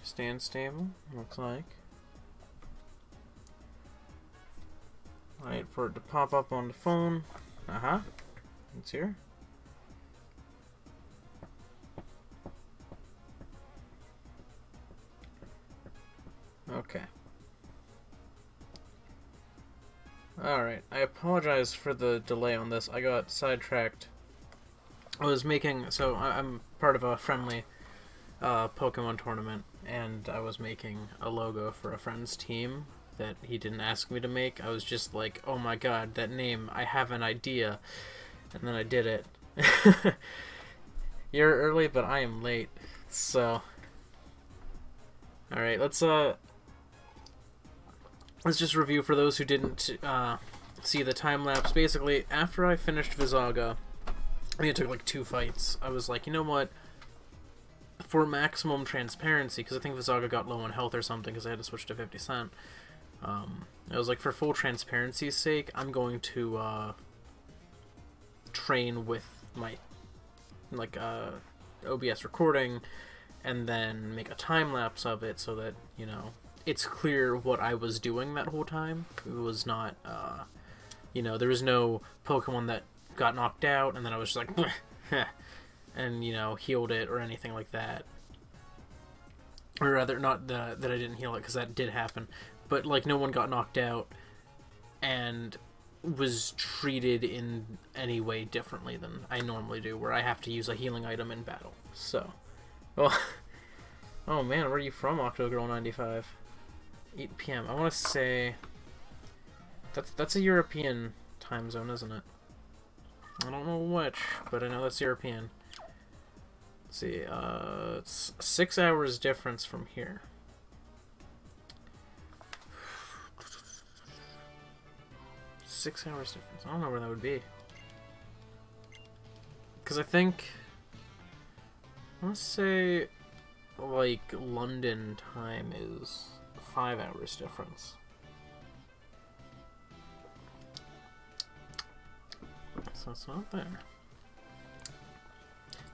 Stand stable, looks like. Wait for it to pop up on the phone. It's here. Okay. Alright, I apologize for the delay on this. I got sidetracked. I was making, so I'm part of a friendly Pokemon tournament, and I was making a logo for a friend's team that he didn't ask me to make. I was just like, oh my god, that name, I have an idea. And then I did it. You're early, but I am late. So, alright, let's just review for those who didn't see the time lapse. Basically, after I finished Visaga, I think it took like 2 fights. I was like, you know what? For maximum transparency, because I think Visaga got low on health or something, because I had to switch to 50 Cent. I was like, for full transparency's sake, I'm going to train with my OBS recording, and then make a time lapse of it so that, you know, it's clear what I was doing that whole time. It was not, you know, there was no Pokemon that got knocked out, and then I was just like, and, you know, healed it or anything like that. Or rather, not that I didn't heal it, because that did happen. But, like, no one got knocked out and was treated in any way differently than I normally do, where I have to use a healing item in battle. So, well, oh man, where are you from, Octogirl95? 8 p.m. I want to say that's a European time zone, isn't it? I don't know which, but I know that's European. Let's see, it's 6 hours difference from here. Six hours difference. I don't know where that would be. Because I think, let's say, like, London time is 5 hours difference. So it's not there.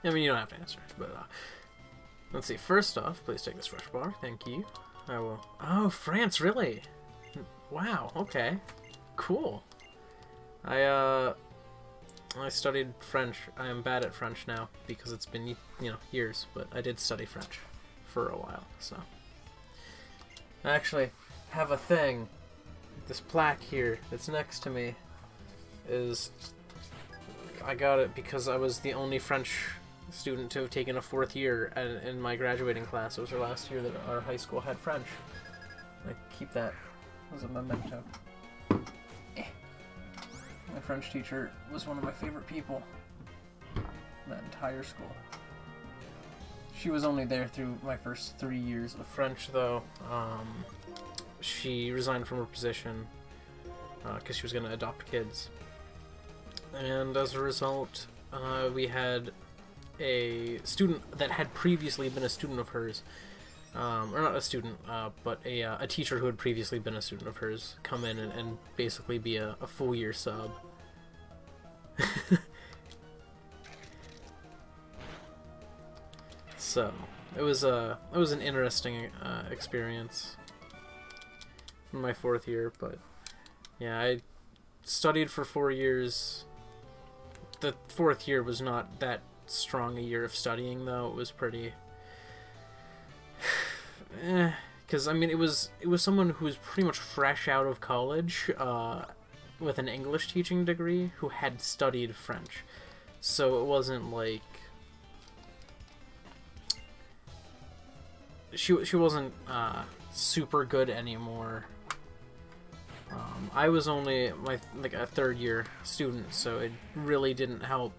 I mean, you don't have to answer, but, let's see. First off, please take this fresh bar. Thank you. I will. Oh, France, really? Wow, okay. Cool. I studied French. I am bad at French now because it's been, you know, years, but I did study French for a while, so. I actually have a thing. This plaque here that's next to me is, I got it because I was the only French student to have taken a 4th year in my graduating class. It was our last year that our high school had French. I keep that as a memento. My French teacher was one of my favorite people in that entire school. She was only there through my first 3 years of French, though. She resigned from her position because she was going to adopt kids. And as a result, we had a student that had previously been a student of hers, or not a student, but a teacher who had previously been a student of hers come in and basically be a full year sub. So it was an interesting experience from my 4th year, but yeah, I studied for 4 years. The 4th year was not that strong a year of studying, though. It was pretty because I mean it was someone who was pretty much fresh out of college with an English teaching degree who had studied French, so it wasn't like she wasn't super good anymore. I was only a 3rd year student, so it really didn't help.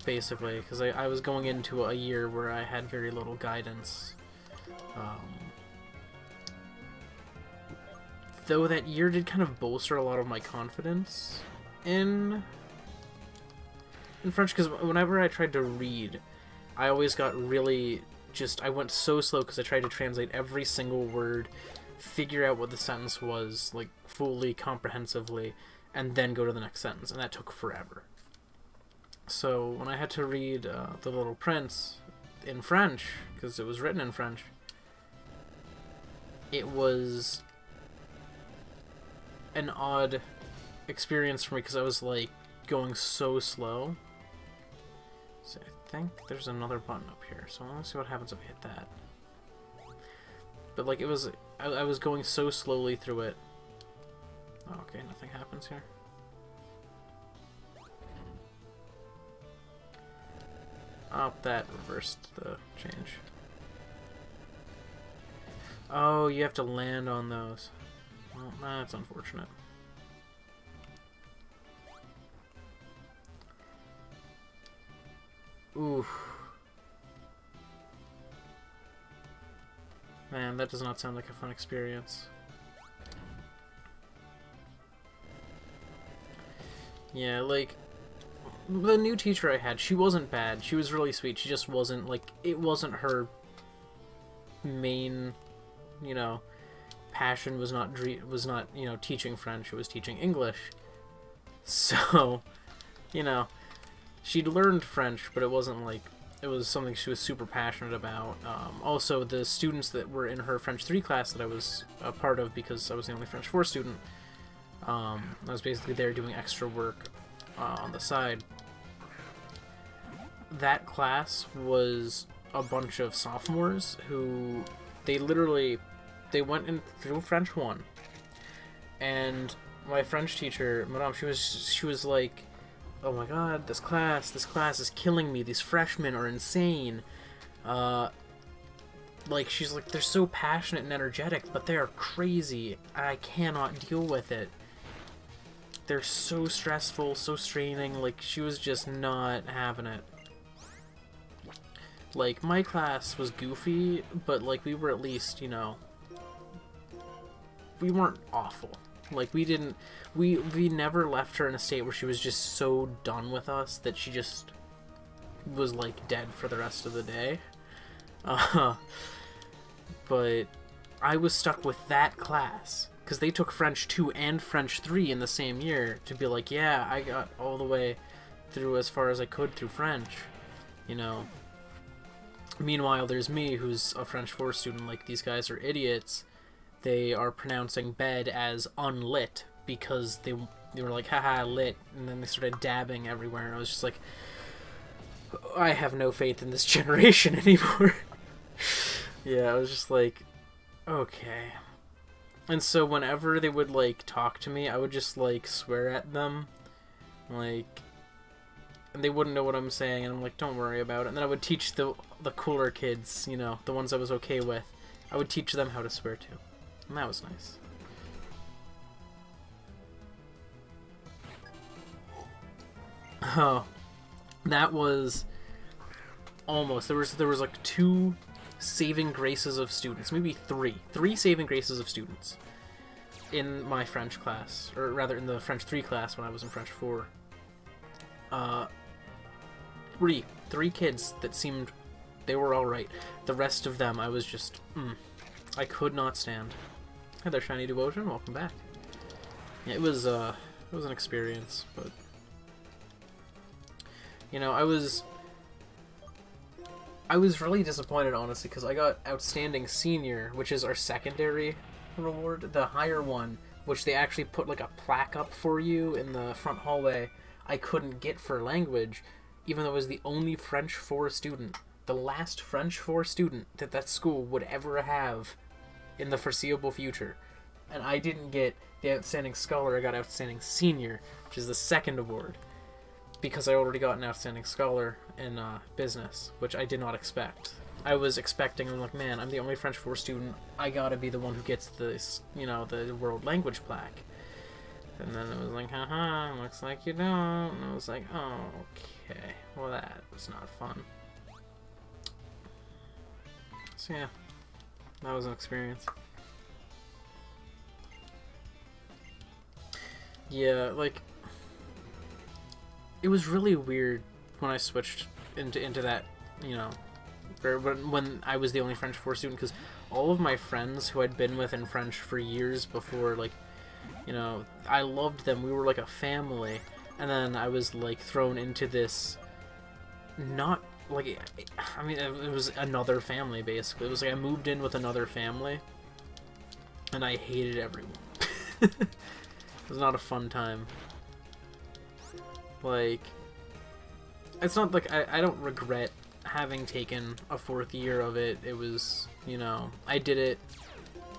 Basically, because I was going into a year where I had very little guidance. Though that year did kind of bolster a lot of my confidence in French, because whenever I tried to read, I always got really I went so slow because I tried to translate every single word, figure out what the sentence was, like, fully, comprehensively, and then go to the next sentence, and that took forever. So when I had to read The Little Prince in French, because it was written in French, it was an odd experience for me because I was like going so slow. So I think there's another button up here, so let's see what happens if I hit that. But like it was, I was going so slowly through it. Oh, okay, nothing happens here. Oh, that reversed the change. Oh, you have to land on those. Well, that's unfortunate. Oof. Man, that does not sound like a fun experience. Yeah, like, the new teacher I had, she wasn't bad. She was really sweet. She just wasn't, like, it wasn't her main, you know, passion was not, you know, teaching French. It was teaching English. So, you know, she'd learned French, but it wasn't, like, it was something she was super passionate about. Also, the students that were in her French 3 class that I was a part of, because I was the only French 4 student, I was basically there doing extra work on the side. That class was a bunch of sophomores who, they went in through French 1, and my French teacher, Madame, she was like, oh my god, this class is killing me, these freshmen are insane. Like, she's like, they're so passionate and energetic, but they are crazy, I cannot deal with it. They're so stressful, so straining, like, she was just not having it. Like, my class was goofy, but, like, we were at least, you know, we weren't awful. Like, we never left her in a state where she was just so done with us that she just was, like, dead for the rest of the day. But I was stuck with that class, because they took French 2 and French 3 in the same year, to be like, yeah, I got all the way through as far as I could through French, you know. Meanwhile, there's me, who's a French 4 student. Like, these guys are idiots. They are pronouncing bed as unlit because they were like, haha, lit, and then they started dabbing everywhere, and I was just like, I have no faith in this generation anymore. Yeah, I was just like, okay. And so whenever they would, like, talk to me, I would just, like, swear at them, like, and they wouldn't know what I'm saying, and I'm like, don't worry about it. And then I would teach the cooler kids, you know, the ones I was okay with, I would teach them how to swear to. And that was nice. Oh, that was almost, there was like 2 saving graces of students, maybe 3 saving graces of students in my French class, or rather in the French 3 class when I was in French 4. 3 kids that seemed, they were alright. The rest of them, I was just, I could not stand. Hi there, Shiny Devotion, welcome back. Yeah, it was an experience, but, you know, I was really disappointed, honestly, because I got Outstanding Senior, which is our secondary reward. The higher one, which they actually put, like, a plaque up for you in the front hallway, I couldn't get for language, even though I was the only French 4 student. The last French 4 student that school would ever have in the foreseeable future. And I didn't get the Outstanding Scholar, I got Outstanding Senior, which is the second award, because I already got an Outstanding Scholar in business, which I did not expect. I was expecting, I'm like, man, I'm the only French 4 student, I gotta be the one who gets this, you know, the world language plaque. And then it was like, haha, looks like you don't. And I was like, oh, okay, well, that was not fun. So yeah, that was an experience. Yeah, like, it was really weird when I switched into that, you know, when I was the only French 4 student, because all of my friends who I'd been with in French for years before, like, you know, I loved them, we were like a family, and then I was, like, thrown into this, not, like, I mean, it was another family, basically. It was like I moved in with another family, and I hated everyone. It was not a fun time. Like, it's not like I don't regret having taken a 4th year of it. It was, you know, I did it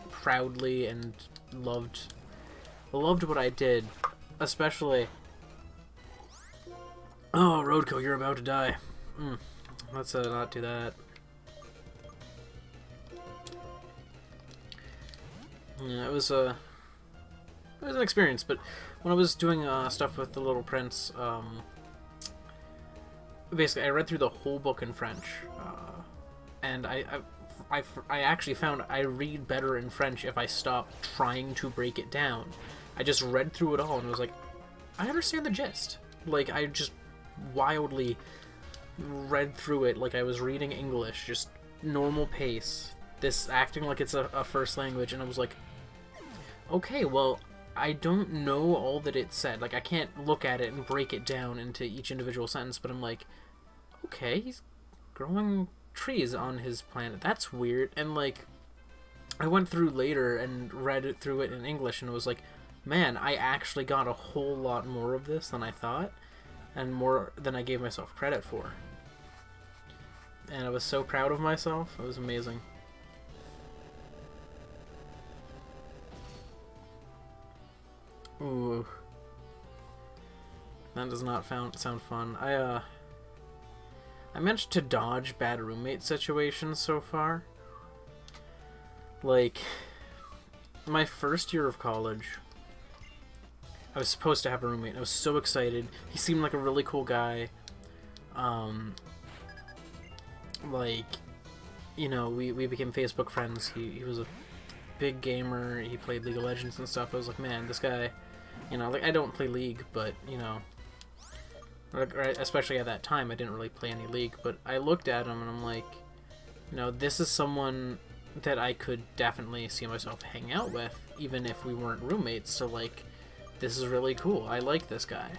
proudly and loved what I did, especially. Oh, Roadco, you're about to die. Let's not do that. Yeah, it was an experience, but when I was doing stuff with The Little Prince, basically I read through the whole book in French, and I actually found I read better in French if I stop trying to break it down. I just read through it all and was like, I understand the gist. Like, I just wildly read through it like I was reading English, just normal pace, this acting like it's a first language, and I was like, okay, well, I don't know all that it said. Like, I can't look at it and break it down into each individual sentence, but I'm like, okay, he's growing trees on his planet. That's weird. And, like, I went through later and read it through it in English, and it was like, man, I actually got a whole lot more of this than I thought, and more than I gave myself credit for. And I was so proud of myself. It was amazing. Ooh. That does not sound fun. I managed to dodge bad roommate situations so far. Like, my first year of college, I was supposed to have a roommate. I was so excited. He seemed like a really cool guy. Like, you know, we became Facebook friends. He was a big gamer. He played League of Legends and stuff. I was like, man, this guy, you know, like, I don't play League, but, you know, especially at that time, I didn't really play any League, but I looked at him and I'm like, you know, this is someone that I could definitely see myself hang out with, even if we weren't roommates, so, like, this is really cool. I like this guy.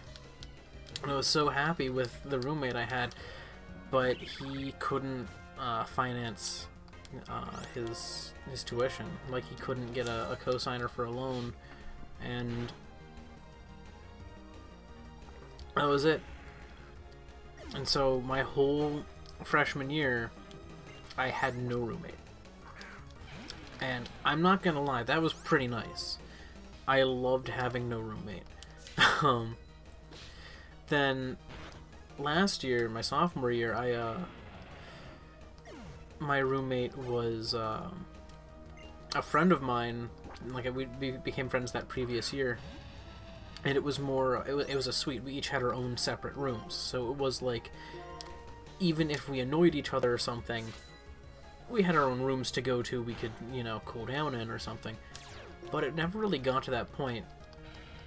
And I was so happy with the roommate I had, but he couldn't finance his tuition. Like, he couldn't get a cosigner for a loan, and that was it. And so my whole freshman year, I had no roommate. And I'm not gonna lie, that was pretty nice. I loved having no roommate. Then last year, my sophomore year, my roommate was a friend of mine. Like, we became friends that previous year, and it was more. It was a suite. We each had our own separate rooms, so it was like, even if we annoyed each other or something, we had our own rooms to go to. We could, you know, cool down in or something. But it never really got to that point.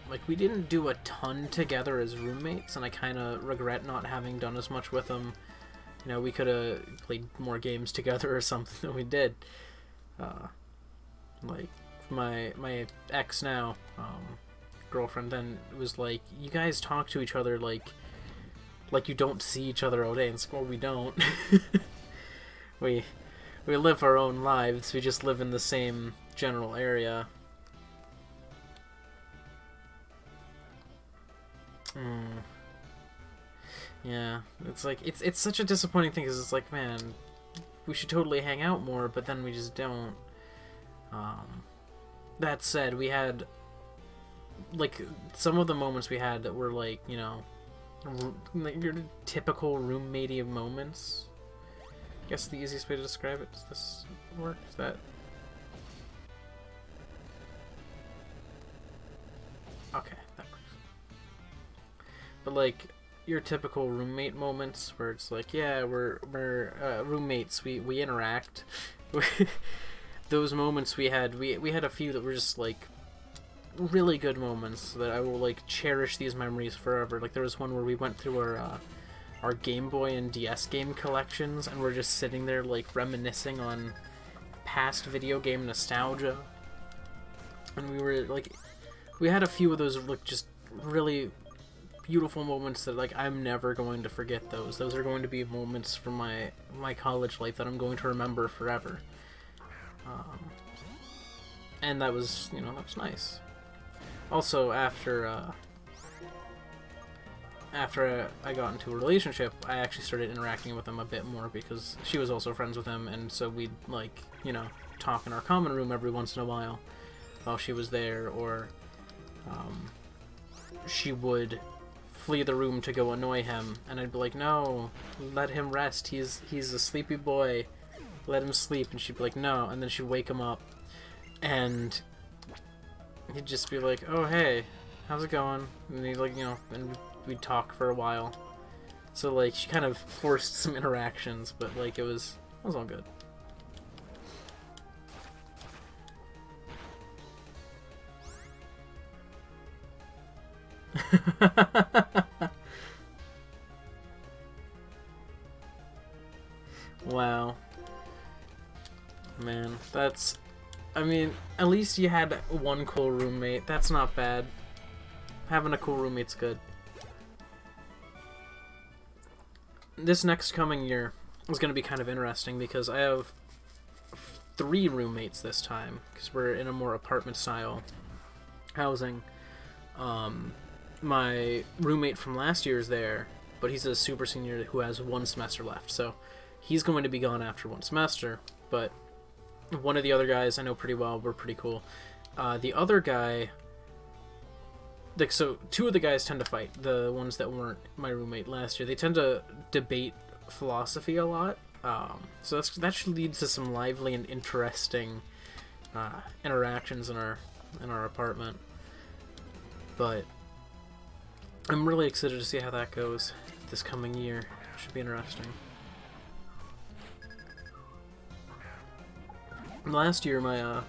Like, we didn't do a ton together as roommates, and I kind of regret not having done as much with him. You know, we could have played more games together or something than we did. Like, my ex now, girlfriend, then was like, you guys talk to each other like you don't see each other all day. And it's like, well, we don't. we live our own lives. We just live in the same general area. Yeah, it's like, it's such a disappointing thing, because it's like, man, we should totally hang out more, but then we just don't. That said, we had, like, some of the moments we had that were, like, you know, like your typical roommate-y moments. I guess the easiest way to describe it. Does this work? Is that... Okay, that works. But, like, your typical roommate moments where it's like, yeah, we're roommates, we interact. Those moments we had a few that were just, like, really good moments that I will, like, cherish these memories forever. Like, there was one where we went through our Game Boy and DS game collections, and we're just sitting there, like, reminiscing on past video game nostalgia. And we were, like, we had a few of those, like, just really beautiful moments that, like, I'm never going to forget those. Those are going to be moments from my college life that I'm going to remember forever. And that was, you know, that was nice. Also, after I got into a relationship, I actually started interacting with him a bit more because she was also friends with him, and so we'd, like, you know, talk in our common room every once in a while she was there, or she would flee the room to go annoy him, and I'd be like, no, let him rest, he's a sleepy boy, let him sleep, and she'd be like, no, and then she'd wake him up, and he'd just be like, oh, hey, how's it going? And he'd, like, you know, and we'd talk for a while. So, like, she kind of forced some interactions, but, like, it was all good. Wow. Man, that's... I mean, at least you had one cool roommate. That's not bad. Having a cool roommate's good. This next coming year is going to be kind of interesting because I have 3 roommates this time because we're in a more apartment-style housing. My roommate from last year is there, but he's a super senior who has 1 semester left, so he's going to be gone after 1 semester, but one of the other guys I know pretty well, we're pretty cool. The other guy, like, so 2 of the guys tend to fight, the ones that weren't my roommate last year. They tend to debate philosophy a lot, so that should lead to some lively and interesting interactions in our apartment. But I'm really excited to see how that goes this coming year. Should be interesting. Last year, my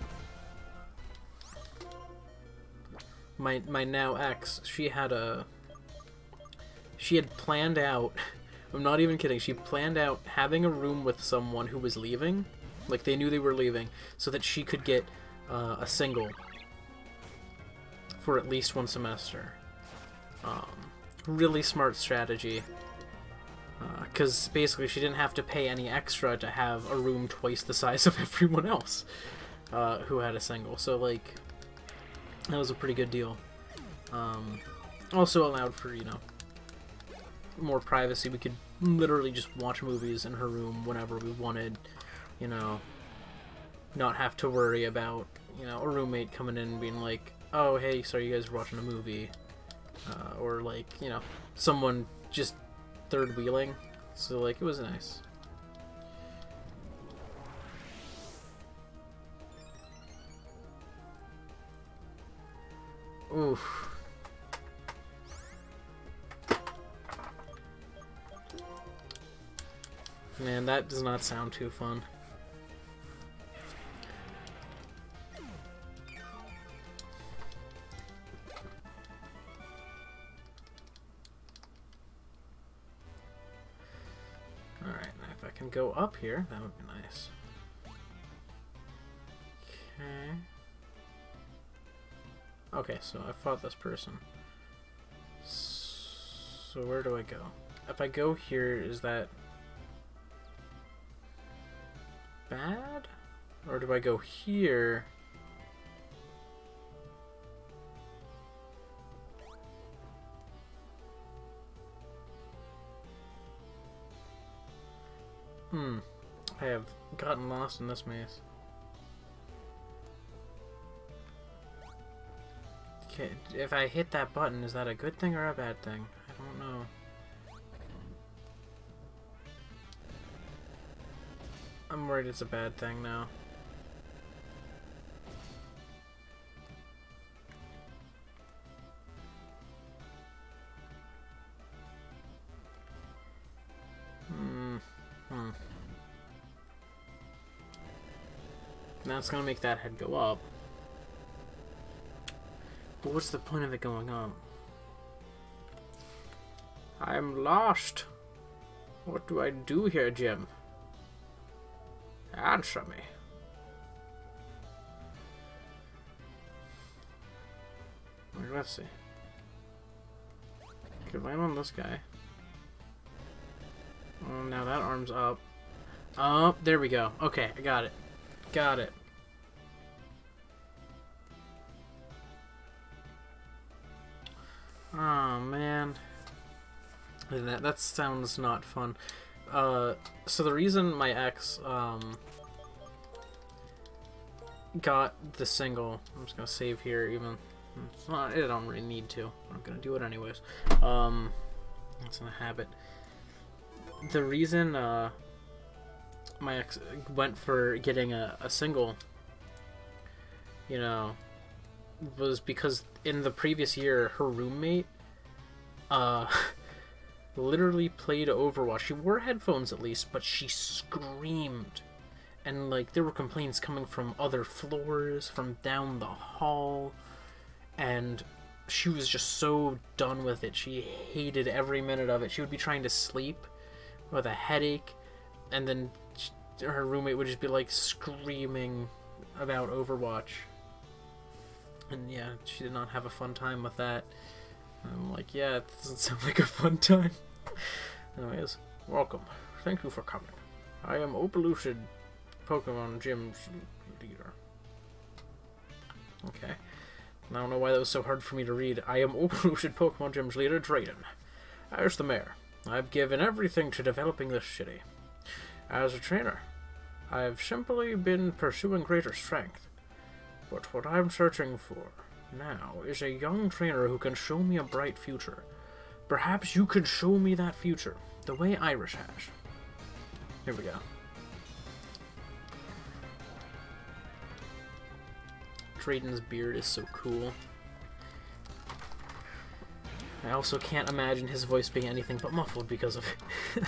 now ex, she had planned out, I'm not even kidding, she planned out having a room with someone who was leaving, like they knew they were leaving, so that she could get a single for at least 1 semester. Really smart strategy. Because basically she didn't have to pay any extra to have a room twice the size of everyone else who had a single. So, like, that was a pretty good deal. Also allowed for, you know, more privacy. We could literally just watch movies in her room whenever we wanted, you know, not have to worry about, you know, a roommate coming in and being like, oh, hey, sorry, you guys are watching a movie. Or, like, you know, someone just third wheeling, so, like, it was nice. Oof. Man, that does not sound too fun. Can go up here, that would be nice. Okay, so I fought this person. So where do I go? If I go here, is that bad? Or do I go here? I have gotten lost in this maze. Okay, if I hit that button, is that a good thing or a bad thing? I don't know. I'm worried it's a bad thing now. That's gonna make that head go up. But what's the point of it going up? I'm lost. What do I do here, Jim? Answer me. Let's see. Okay, land on this guy. Oh, now that arm's up. Oh, there we go. Okay, I got it. Got it. Oh man, that sounds not fun. So the reason my ex got the single, I'm just gonna save here. Even I don't really need to. I'm gonna do it anyways. It's in a habit. The reason my ex went for getting a single, you know, was because in the previous year her roommate literally played Overwatch. She wore headphones at least, but she screamed. And like there were complaints coming from other floors, from down the hall, and she was just so done with it. She hated every minute of it. She would be trying to sleep with a headache, and then her roommate would just be like screaming about Overwatch. And yeah, she did not have a fun time with that. And I'm like, yeah, it doesn't sound like a fun time. Anyways, welcome. Thank you for coming. I am OPELUCID, Pokemon Gym's leader. Okay. I don't know why that was so hard for me to read. I am OPELUCID, Pokemon Gym's leader, Drayden. As the mayor, I've given everything to developing this city. As a trainer, I've simply been pursuing greater strength. But what I'm searching for now is a young trainer who can show me a bright future. Perhaps you could show me that future, the way Irish has. Here we go. Drayden's beard is so cool. I also can't imagine his voice being anything but muffled because of it.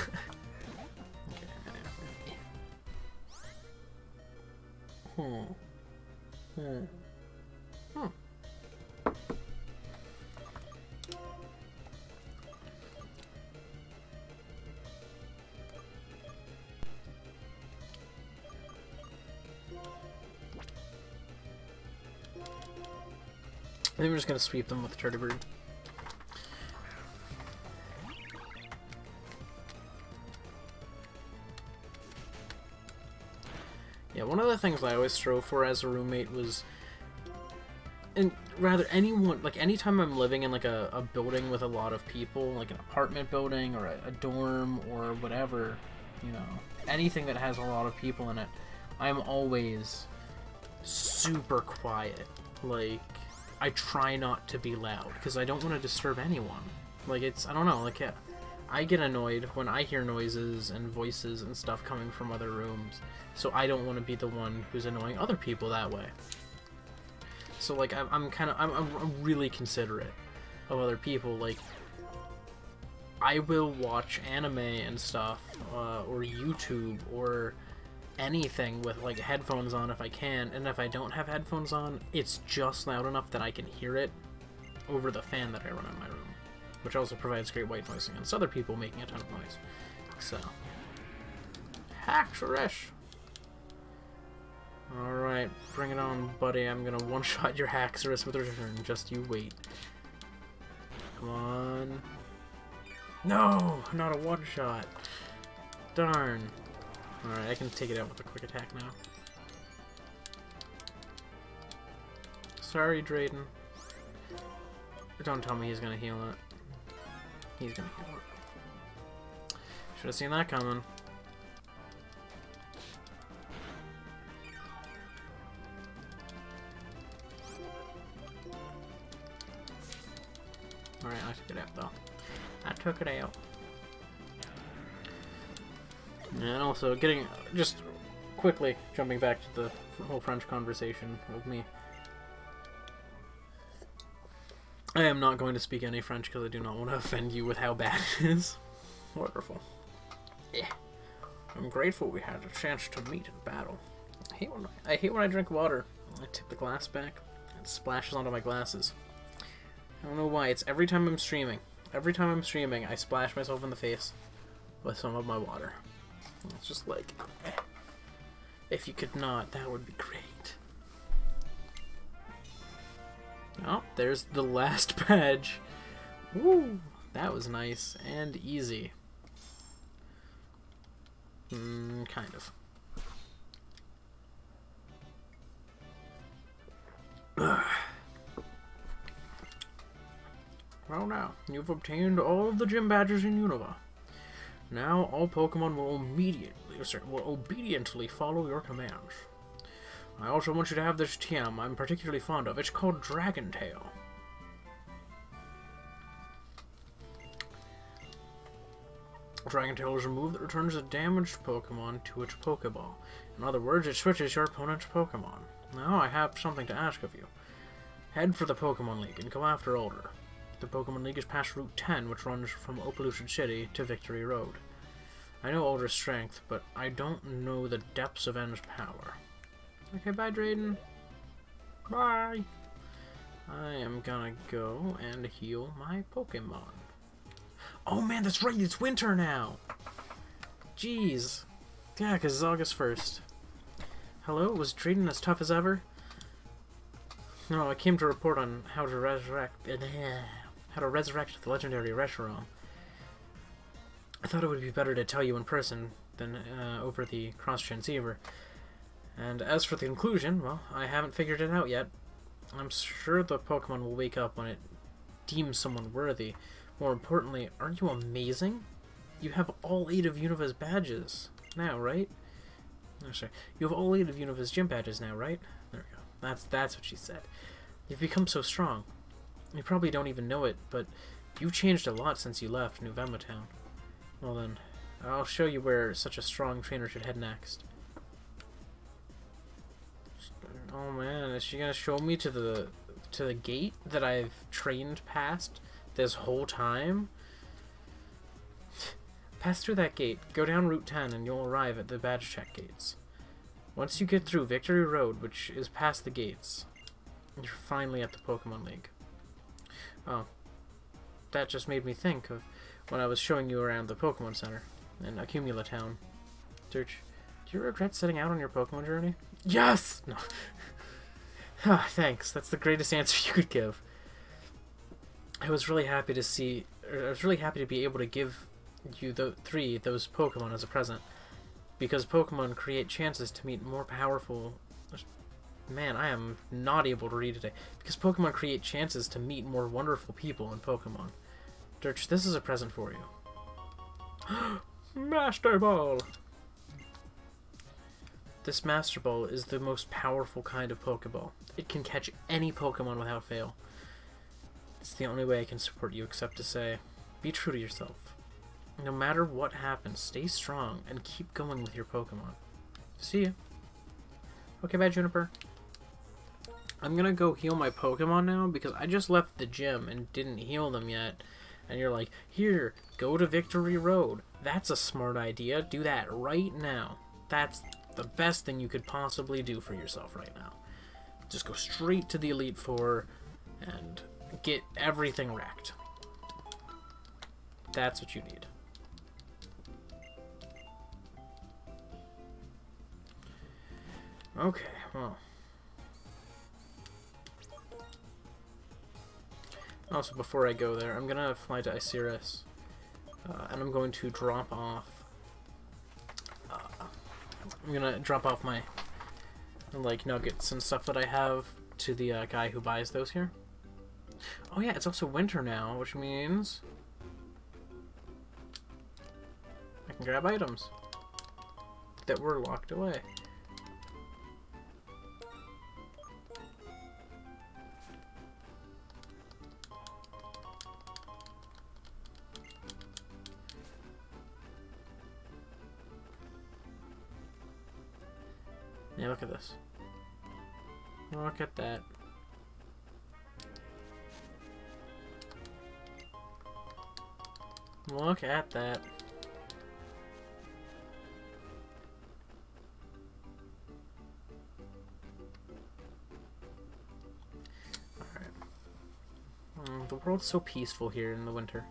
I think we're just gonna sweep them with Turdybird. Yeah, one of the things I always strove for as a roommate was, and rather anyone, like anytime I'm living in like a building with a lot of people, like an apartment building or a dorm or whatever, you know, anything that has a lot of people in it, I'm always super quiet. Like, I try not to be loud because I don't want to disturb anyone. Like, it's, I don't know, like, yeah, I get annoyed when I hear noises and voices and stuff coming from other rooms, so I don't want to be the one who's annoying other people that way. So, like, I'm really considerate of other people. Like, I will watch anime and stuff, or YouTube, or anything with like headphones on if I can, and if I don't have headphones on, it's just loud enough that I can hear it over the fan that I run in my room, which also provides great white noise against other people making a ton of noise. So, Haxorish! Alright, bring it on, buddy. I'm gonna one-shot your Haxorus with a return. Just you wait. Come on. No! Not a one-shot. Darn. Alright, I can take it out with a quick attack now. Sorry, Drayden. Don't tell me he's gonna heal it. He's gonna heal it. Should have seen that coming. Alright, I took it out though. I took it out. And also, just quickly jumping back to the whole French conversation with me. I am not going to speak any French because I do not want to offend you with how bad it is. Wonderful. Yeah. I'm grateful we had a chance to meet in battle. I hate when I drink water. I tip the glass back. It splashes onto my glasses. I don't know why. It's every time I'm streaming. Every time I'm streaming, I splash myself in the face with some of my water. It's just like, if you could not, that would be great. Oh, there's the last badge. Woo! That was nice and easy. Kind of. Well now, you've obtained all of the gym badges in Unova. Now all Pokemon will obediently follow your commands. I also want you to have this TM I'm particularly fond of. It's called Dragon Tail. Dragon Tail is a move that returns a damaged Pokemon to its Pokeball. In other words, it switches your opponent's Pokemon. Now I have something to ask of you. Head for the Pokemon League and go after Alder. The Pokemon League is past Route 10, which runs from OPELUCID City to Victory Road. I know Alder's strength, but I don't know the depths of N's power. Okay, bye, Drayden. Bye! I am gonna go and heal my Pokemon. Oh man, that's right, it's winter now! Jeez. Yeah, because it's August 1st. Hello, was Drayden as tough as ever? No, I came to report on how to resurrect the legendary Reshiram. I thought it would be better to tell you in person than over the cross-transceiver. And as for the conclusion, well, I haven't figured it out yet. I'm sure the Pokemon will wake up when it deems someone worthy. More importantly, aren't you amazing? You have all 8 of Unova's badges now, right? Oh, sorry. You have all 8 of Unova's gym badges now, right? There we go. That's what she said. You've become so strong. You probably don't even know it, but you changed a lot since you left New Venma Town. Well then, I'll show you where such a strong trainer should head next. Oh man, is she gonna show me to the gate that I've trained past this whole time? Pass through that gate, go down Route 10, and you'll arrive at the badge check gates. Once you get through Victory Road, which is past the gates, you're finally at the Pokemon League. Oh, that just made me think of when I was showing you around the Pokemon Center in Accumula Town. Dirge, do you regret setting out on your Pokemon journey? Yes! No. Ah, thanks. That's the greatest answer you could give. I was really happy to be able to give you those Pokemon as a present, because Pokemon create chances to meet more powerful. Man, I am not able to read today. Because Pokemon create chances to meet more wonderful people in Pokemon. Dirge, this is a present for you. Master Ball! This Master Ball is the most powerful kind of Pokeball. It can catch any Pokemon without fail. It's the only way I can support you, except to say, be true to yourself. No matter what happens, stay strong and keep going with your Pokemon. See ya. Okay, bye, Juniper. I'm gonna go heal my Pokemon now because I just left the gym and didn't heal them yet. And you're like, here, go to Victory Road. That's a smart idea. Do that right now. That's the best thing you could possibly do for yourself right now. Just go straight to the Elite Four and get everything wrecked. That's what you need. Okay, well. Also, before I go there, I'm gonna fly to Isiris, and I'm going to drop off. I'm gonna drop off my like nuggets and stuff that I have to the guy who buys those here. Oh yeah, it's also winter now, which means I can grab items that were locked away. Yeah, look at this. Look at that. Look at that. Alright. The world's so peaceful here in the winter.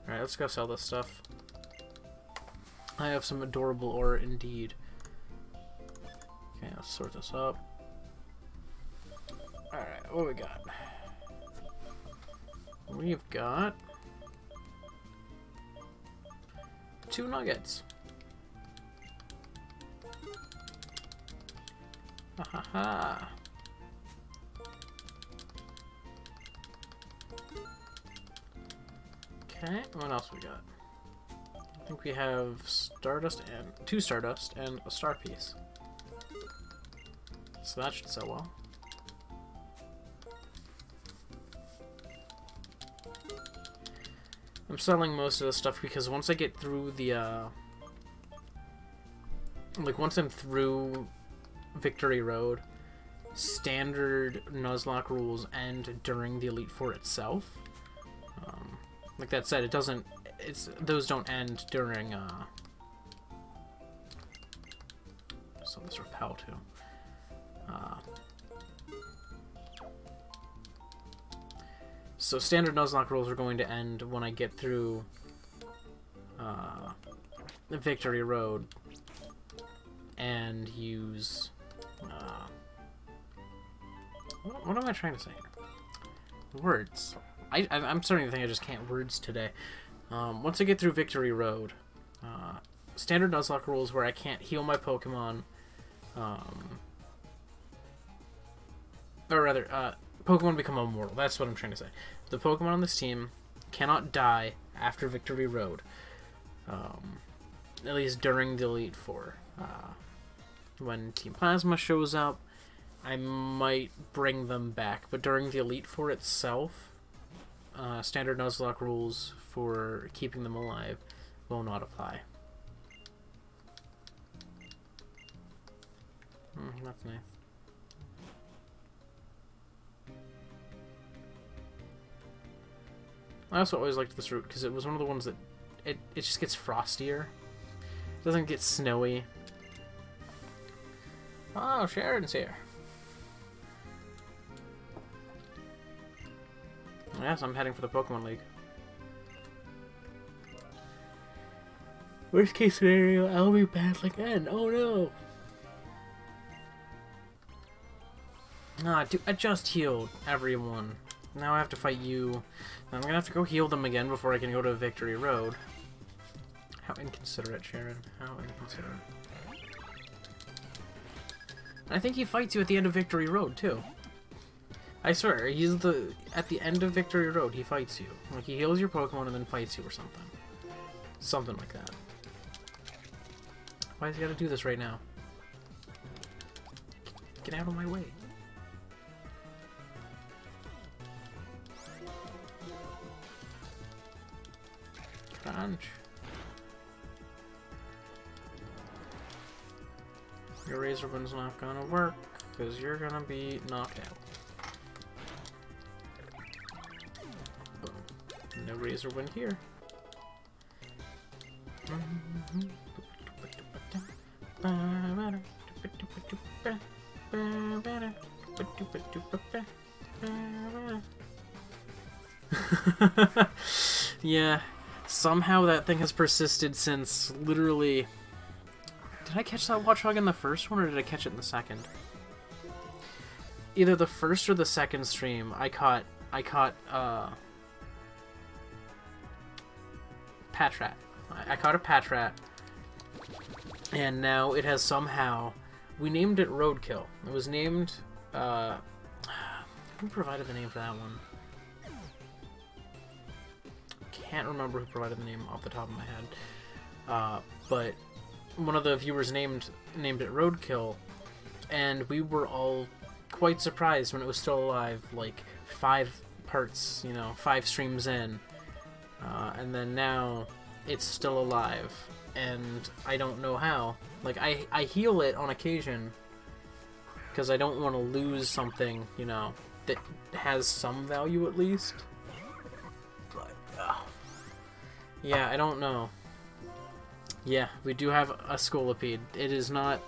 Alright, let's go sell this stuff. I have some adorable ore indeed. Okay, let's sort this up. Alright, what we got? We've got 2 nuggets. Ha ha ha. Okay, what else we got? I think we have Stardust and 2 Stardust and a Star Piece. So that should sell well. I'm selling most of the stuff because once I get through the, like once I'm through Victory Road, standard Nuzlocke rules end during the Elite Four itself. Like that said, it doesn't. Those don't end during. So this repel too. So standard Nuzlocke rules are going to end when I get through Victory Road and use. What am I trying to say here? Words. I'm starting to think I just can't words today. Once I get through Victory Road, standard Nuzlocke rules where I can't heal my Pokemon, or rather, Pokemon become immortal. That's what I'm trying to say. The Pokemon on this team cannot die after Victory Road, at least during the Elite Four. When Team Plasma shows up, I might bring them back, but during the Elite Four itself, standard Nuzlocke rules for keeping them alive will not apply. That's nice. I also always liked this route because it was one of the ones that it just gets frostier. It doesn't get snowy. Oh, Sharon's here. Yes, I'm heading for the Pokemon League. Worst case scenario, I'll be bad again. Oh no! Ah, dude, I just healed everyone. Now I have to fight you. I'm gonna have to go heal them again before I can go to Victory Road. How inconsiderate, Sharon. How inconsiderate. And I think he fights you at the end of Victory Road, too. I swear, he's at the end of Victory Road, he fights you. Like, he heals your Pokemon and then fights you or something. Something like that. Why does he gotta do this right now? Get out of my way. Crunch. Your Razor Wind's not gonna work, because you're gonna be knocked out. Boom. No Razor Wind here. Yeah, somehow that thing has persisted since literally... Did I catch that Watchog in the first one, or did I catch it in the second? Either the first or the second stream, I caught Patrat. I caught a Patrat, and now it has somehow... We named it Roadkill. It was named... who provided the name for that one? Can't remember who provided the name off the top of my head. But one of the viewers named it Roadkill, and we were all quite surprised when it was still alive, like 5 parts, 5 streams in. And then now it's still alive, and I don't know how. Like, I heal it on occasion, because I don't want to lose something, that has some value at least. But, yeah, I don't know. Yeah, we do have a Scolipede. It is not,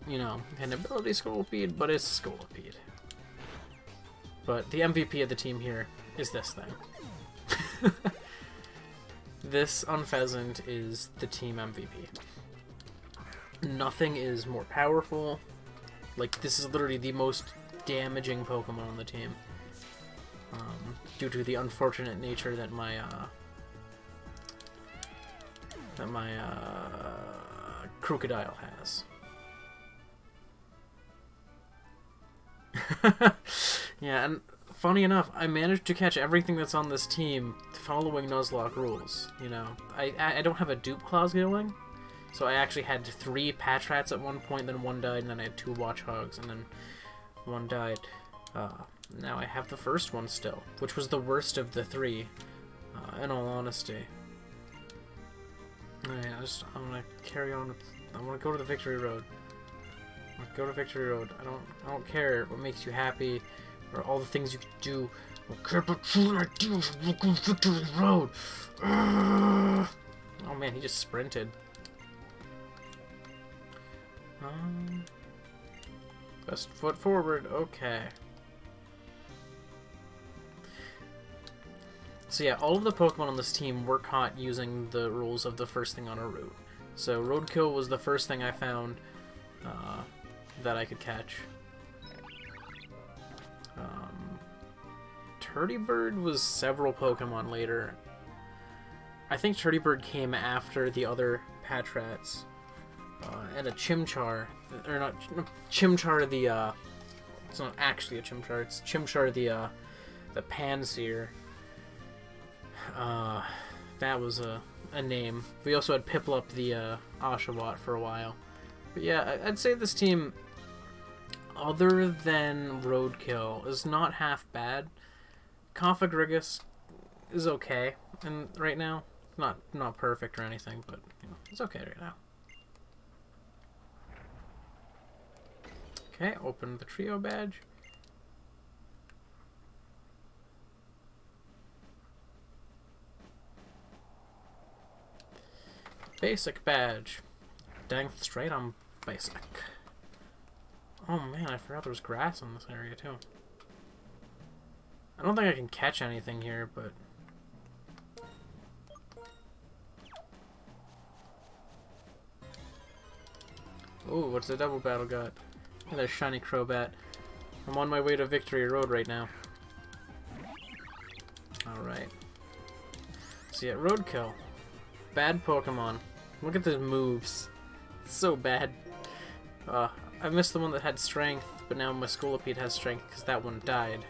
an ability Scolipede, but it's a Scolipede. But the MVP of the team here is this thing. This Unfezant is the team MVP. Nothing is more powerful. Like, this is literally the most damaging Pokemon on the team. Due to the unfortunate nature that my Crocodile has. Yeah, and funny enough, I managed to catch everything that's on this team following Nuzlocke rules, you know. I don't have a dupe clause going, so I actually had 3 Patrats at one point, then 1 died, and then I had 2 Watchhogs, and then 1 died. Now I have the first one still, which was the worst of the 3, in all honesty. Alright, I'm gonna carry on with, I wanna go to the victory road. I wanna go to victory road. I don't care what makes you happy, or all the things you can do. I don't care about choosing ideas, we'll go to victory road! Oh man, he just sprinted. Best foot forward, okay. So yeah, all of the Pokemon on this team were caught using the rules of the first thing on a route. So Roadkill was the first thing I found that I could catch. Turdybird was several Pokemon later. I think Turdybird came after the other Patrats. And a Chimchar, or not, Chimchar the, it's not actually a Chimchar, it's Chimchar the Panseer. That was a name. We also had Piplup the Oshawott for a while. But yeah, I'd say this team, other than Roadkill, is not half bad. Configrigus is okay, and right now, not perfect or anything, but you know, it's okay right now. Okay, open the trio badge. Basic badge. Dang straight on basic. Oh man, I forgot there was grass in this area too. I don't think I can catch anything here, but... Ooh, what's the double battle got? Another shiny Crobat. I'm on my way to Victory Road right now. Alright. So yeah, Roadkill. Bad Pokemon. Look at the moves. It's so bad. I missed the one that had strength, but now my Scolipede has strength because that one died.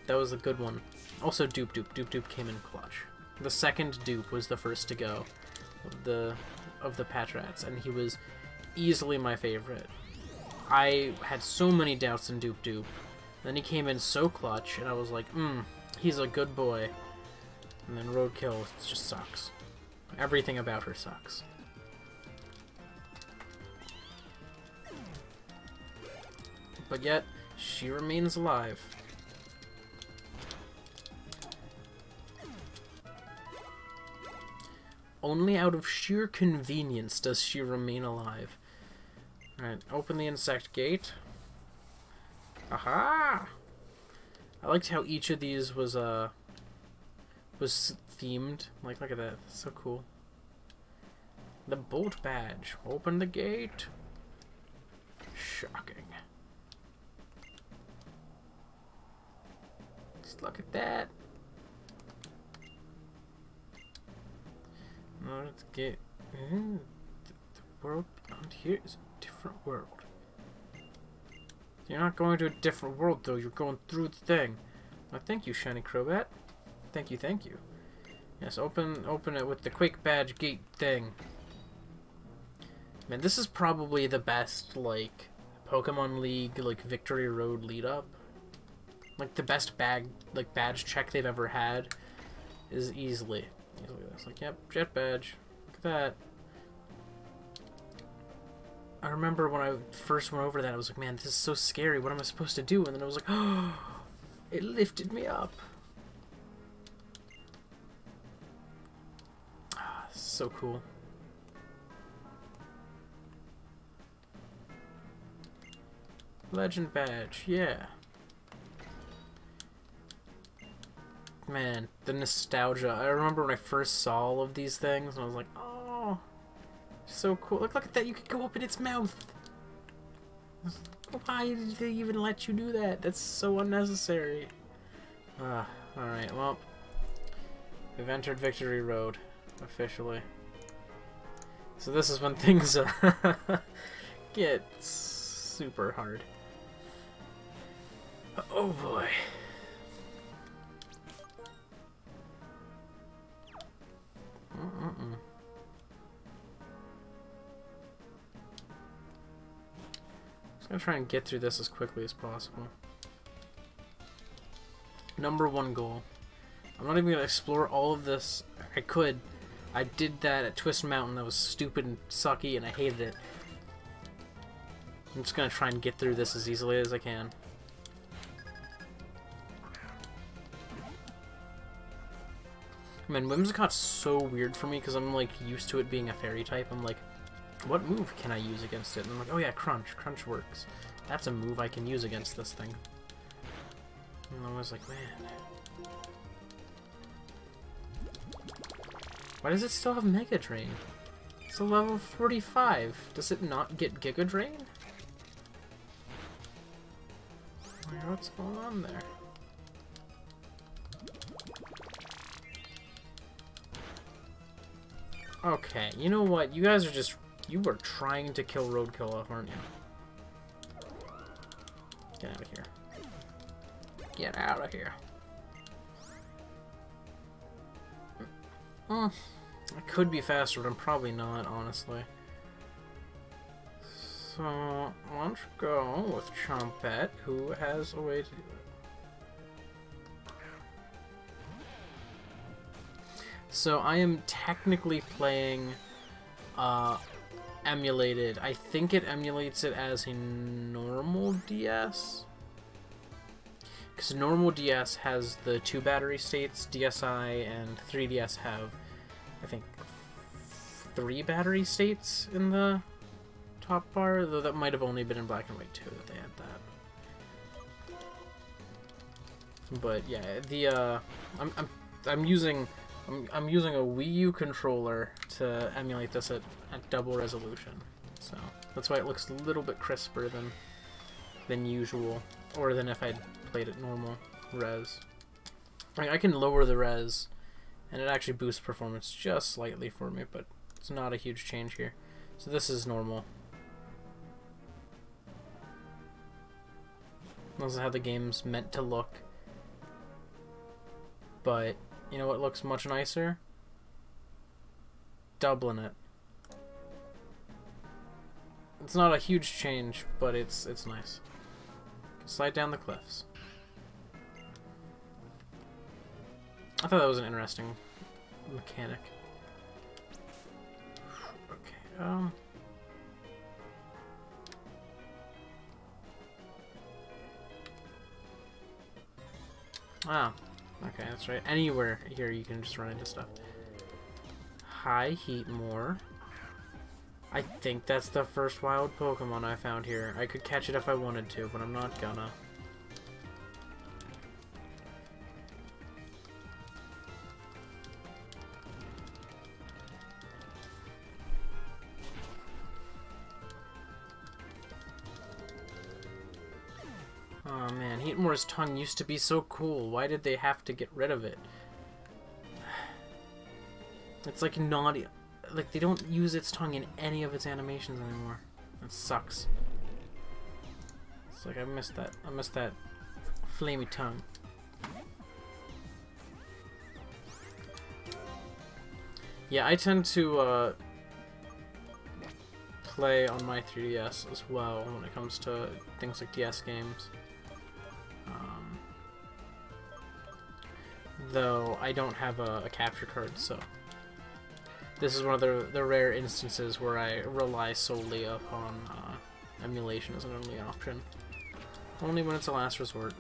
That was a good one. Also Dupe Dupe. Dupe Dupe came in clutch. The second Dupe was the first to go of the Patrats, and he was easily my favorite. I had so many doubts in Dupe Dupe. Then he came in so clutch, and I was like, he's a good boy. And then Roadkill just sucks. Everything about her sucks. But yet, she remains alive. Only out of sheer convenience does she remain alive. Alright, open the insect gate. Aha! I liked how each of these was themed. Like, look at that. That's so cool. The bolt badge. Open the gate. Shocking. Just look at that. No, let's get... the world beyond here is a different world. You're not going to a different world, though. You're going through the thing. Oh, thank you, shiny Crobat. Thank you, thank you. Yes, open it with the Quake Badge gate thing. Man, this is probably the best, like, Pokemon League, like, Victory Road lead-up. Like, the best badge check they've ever had is easily this. Like, yep, Jet Badge. Look at that. I remember when I first went over that, I was like, man, this is so scary. What am I supposed to do? And then I was like, oh, it lifted me up. Ah, so cool. Legend Badge, yeah. Man, the nostalgia. I remember when I first saw all of these things, and I was like, oh, so cool. Look at that, you could go up in its mouth. Why did they even let you do that? That's so unnecessary. Alright, well, we've entered Victory Road, officially. So this is when things get super hard. Oh boy. Just gonna try and get through this as quickly as possible. Number one goal. I'm not even gonna explore all of this. I could. I did that at Twist Mountain. That was stupid and sucky, and I hated it. I'm just gonna try and get through this as easily as I can. Man, Whimsicott's so weird for me because I'm like used to it being a fairy type. I'm like, what move can I use against it? And I'm like, oh yeah, Crunch. Crunch works. That's a move I can use against this thing. And I was like, man. Why does it still have Mega Drain? It's a level 45. Does it not get Giga Drain? What's going on there? Okay, you know what? You guys are just... You were trying to kill Roadkill, aren't you? Get out of here. Get out of here. I could be faster, but I'm probably not, honestly. So, why don't you go with Chompette, who has a way to do it. So, I am technically playing emulated. I think it emulates it as a normal DS. Because normal DS has the 2 battery states, DSi and 3DS have, I think, 3 battery states in the top bar, though that might have only been in black and white too that they had that. But yeah, the I'm using a Wii U controller to emulate this at double resolution, so that's why it looks a little bit crisper than usual, or than if I'd played at normal res. I mean, I can lower the res, and it actually boosts performance just slightly for me, but it's not a huge change here. So this is normal. This is how the game's meant to look. But, you know what looks much nicer? Doubling it. It's not a huge change, but it's nice. Slide down the cliffs. I thought that was an interesting mechanic. Okay, Ah, okay, that's right. Anywhere here you can just run into stuff. High Heat more. I think that's the first wild Pokemon I found here. I could catch it if I wanted to, but I'm not gonna. Oh man, Heatmore's tongue used to be so cool. Why did they have to get rid of it? It's like naughty. Like, they don't use its tongue in any of its animations anymore. That sucks. It's like, I missed that. I missed that flamey tongue. Yeah, I tend to play on my 3DS as well when it comes to things like DS games. Though I don't have a capture card, so this is one of the rare instances where I rely solely upon emulation as an only option. Only when it's a last resort.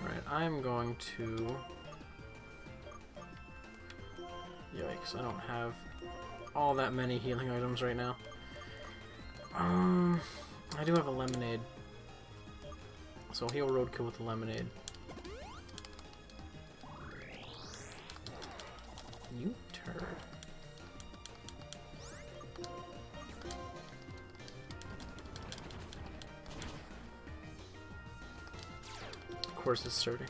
Alright, I'm going to... Yikes, I don't have all that many healing items right now. I do have a lemonade. So I'll heal Roadkill with a lemonade. You turd. Of course it's sturdy.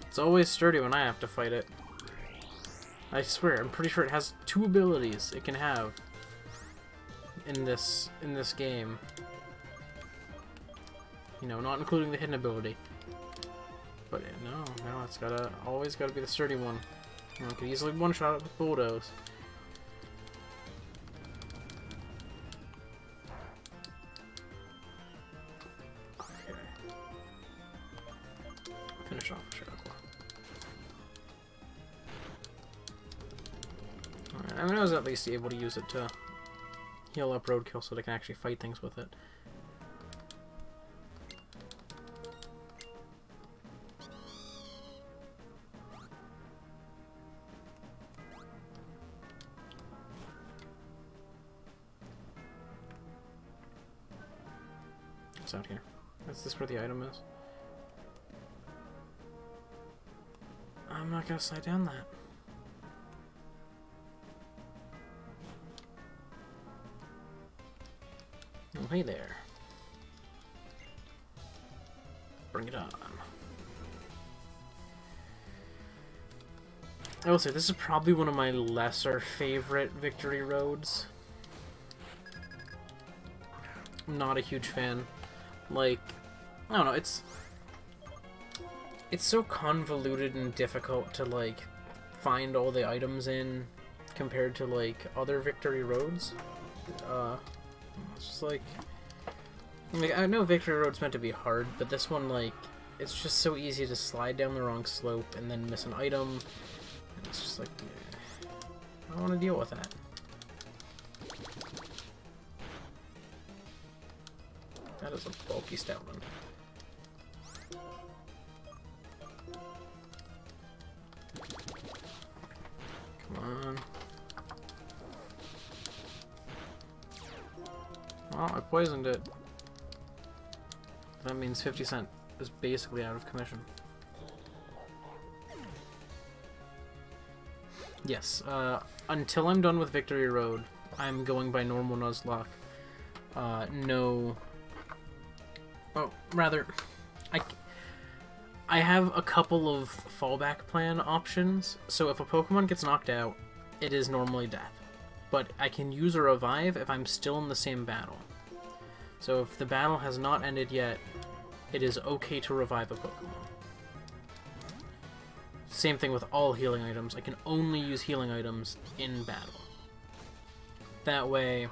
It's always sturdy when I have to fight it. I swear, I'm pretty sure it has 2 abilities it can have in this game. You know, not including the hidden ability. But no, it's always gotta be the sturdy one. You know, I could easily one-shot it with bulldoze. Okay. Finish off with Shadow. Alright, I mean, I was at least able to use it to heal up roadkill so that I can actually fight things with it. What's out here? Is this where the item is? I'm not gonna slide down that. Oh, hey there. Bring it on. I will say, this is probably one of my lesser favorite victory roads. I'm not a huge fan. Like, I don't know, it's so convoluted and difficult to, like, find all the items in compared to, like, other victory roads. It's just like, I know victory road's meant to be hard, but this one, like, it's just so easy to slide down the wrong slope and then miss an item. And it's just like, I don't want to deal with that. That is a bulky stout one. Come on. Well, I poisoned it. That means 50 Cent is basically out of commission. Yes, until I'm done with Victory Road, I'm going by normal Nuzlocke. No... Oh, rather, I have a couple of fallback plan options, so if a Pokemon gets knocked out, it is normally death. But I can use a revive if I'm still in the same battle. So if the battle has not ended yet, it is okay to revive a Pokemon. Same thing with all healing items. I can only use healing items in battle. That way,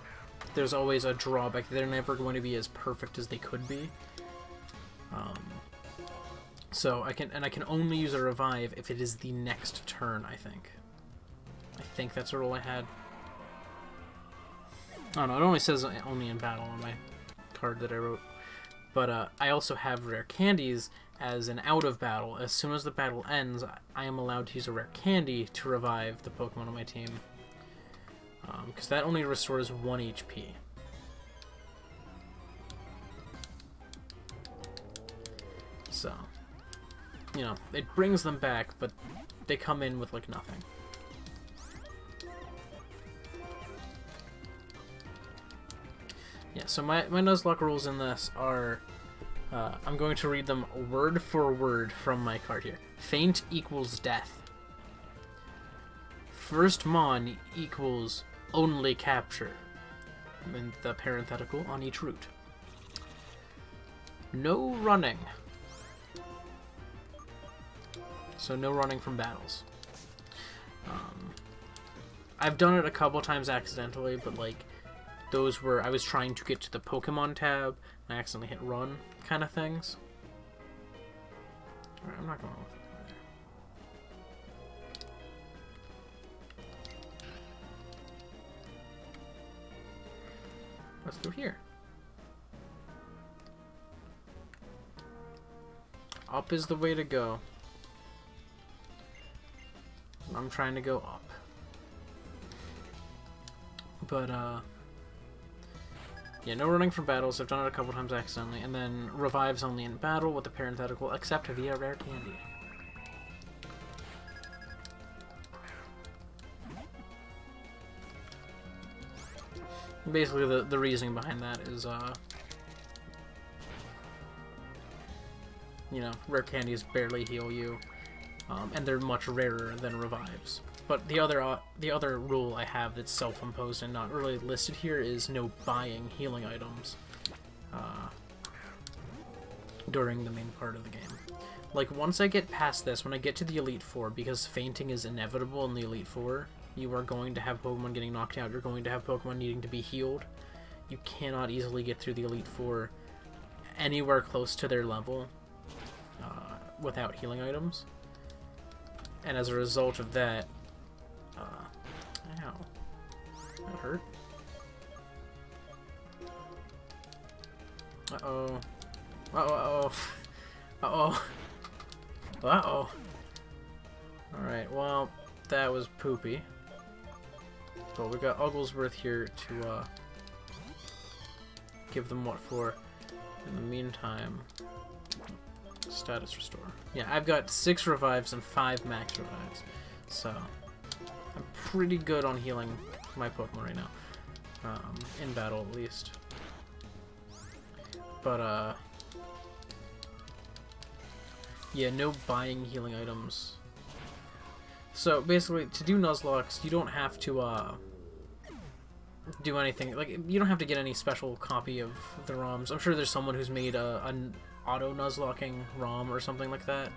there's always a drawback. They're never going to be as perfect as they could be. So I can only use a revive if it is the next turn, I think. I think that's a rule I had. I don't know, it only says only in battle on my card that I wrote. But I also have rare candies as an out of battle. As soon as the battle ends, I am allowed to use a rare candy to revive the Pokemon on my team. Because that only restores 1 HP. So, you know, it brings them back, but they come in with, like, nothing. Yeah, so my Nuzlocke rules in this are, I'm going to read them word for word from my card here. Faint equals death. First Mon equals only capture, and the parenthetical on each route. No running. So no running from battles. I've done it a couple times accidentally, but like those were I was trying to get to the Pokemon tab and I accidentally hit run kind of things. Alright, I'm not going with it. Let's go here. Up is the way to go. I'm trying to go up. But, yeah, no running from battles. I've done it a couple times accidentally. And then revives only in battle with the parenthetical, except via rare candy. Basically, the reasoning behind that is, you know, rare candies barely heal you. And they're much rarer than revives. But the other rule I have that's self-imposed and not really listed here is no buying healing items. during the main part of the game. Like, once I get past this, when I get to the Elite Four, because fainting is inevitable in the Elite Four, you are going to have Pokemon getting knocked out, you're going to have Pokemon needing to be healed. You cannot easily get through the Elite Four anywhere close to their level without healing items. And as a result of that, ow, that hurt. Uh-oh. Uh-oh. Uh-oh. Uh-oh. Alright, well, that was poopy. But we got Ugglesworth here to give them what for. In the meantime, status restore. Yeah, I've got 6 revives and 5 max revives. So, I'm pretty good on healing my Pokemon right now. In battle, at least. But, yeah, no buying healing items. So, basically, to do Nuzlockes, you don't have to, do anything. Like, you don't have to get any special copy of the ROMs. I'm sure there's someone who's made an auto-Nuzlocking ROM or something like that.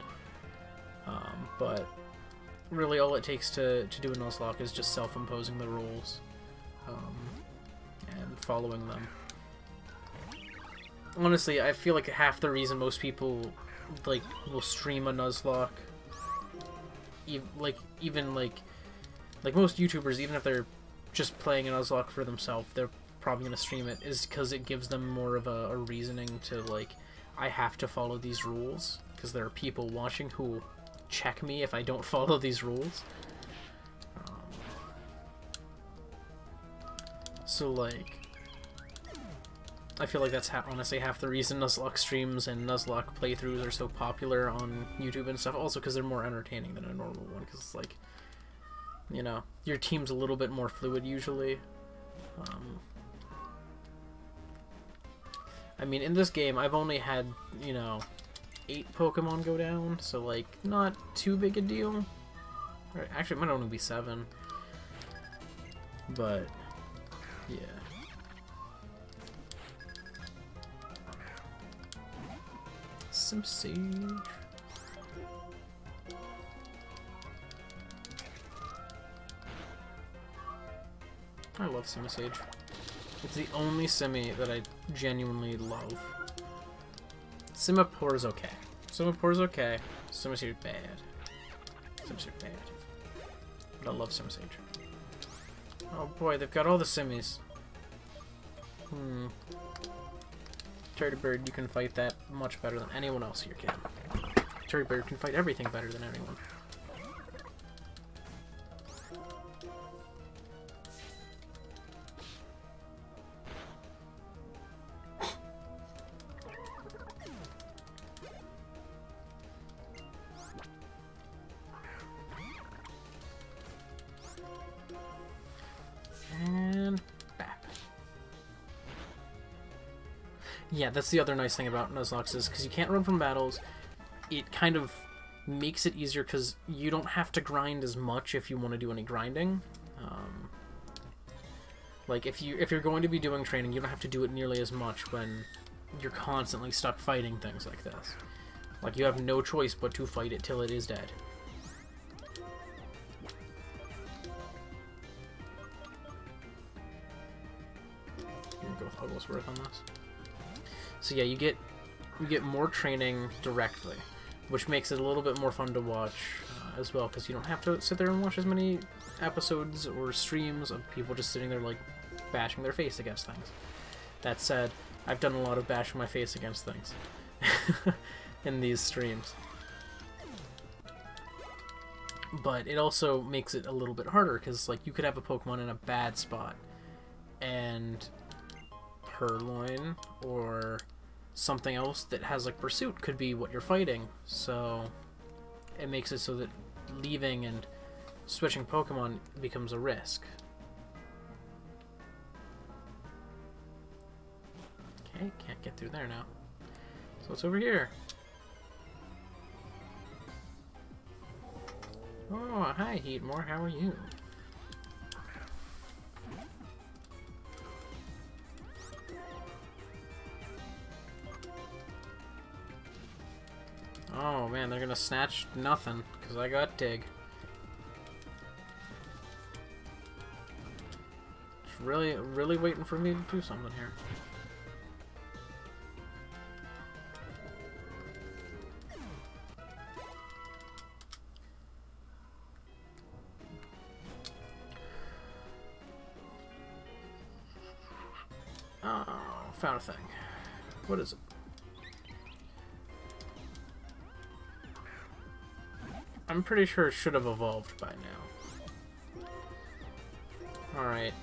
But really all it takes to do a Nuzlocke is just self-imposing the rules. And following them. Honestly, I feel like half the reason most people, like, will stream a Nuzlocke, even most YouTubers, even if they're just playing a Nuzlocke for themselves, they're probably going to stream it, is because it gives them more of a reasoning to, like, I have to follow these rules, because there are people watching who will check me if I don't follow these rules. So, like, I feel like that's honestly half the reason Nuzlocke streams and Nuzlocke playthroughs are so popular on YouTube and stuff. Also, because they're more entertaining than a normal one. Because it's like, you know, your team's a little bit more fluid usually. I mean, in this game, I've only had, you know, 8 Pokemon go down, so, like, not too big a deal. Or, actually, it might only be 7. But, yeah. Some Sage. I love Simisage. It's the only Simi that I genuinely love. Simipour's okay. Simipour's okay. Simisage bad. Simisage bad. But I love Simisage. Oh boy, they've got all the Simis. Turdybird, you can fight that much better than anyone else here can. Turdybird can fight everything better than anyone. Yeah, that's the other nice thing about Nuzlocke is because you can't run from battles. It kind of makes it easier because you don't have to grind as much if you want to do any grinding. Like if you're going to be doing training, you don't have to do it nearly as much when you're constantly stuck fighting things like this. Like you have no choice but to fight it till it is dead. I'm gonna go with Ugglesworth on this. So yeah, you get more training directly, which makes it a little bit more fun to watch as well, because you don't have to sit there and watch as many episodes or streams of people just sitting there like bashing their face against things. That said, I've done a lot of bashing my face against things in these streams. But it also makes it a little bit harder, because like you could have a Pokemon in a bad spot and Purloin or something else that has like Pursuit could be what you're fighting, so it makes it so that leaving and switching Pokemon becomes a risk. Okay, can't get through there now. So it's over here. Oh, hi Heatmore, how are you? man, they're gonna snatch nothing, because I got Dig. Just really waiting for me to do something here. Oh, found a thing. What is it? I'm pretty sure it should have evolved by now. Alright.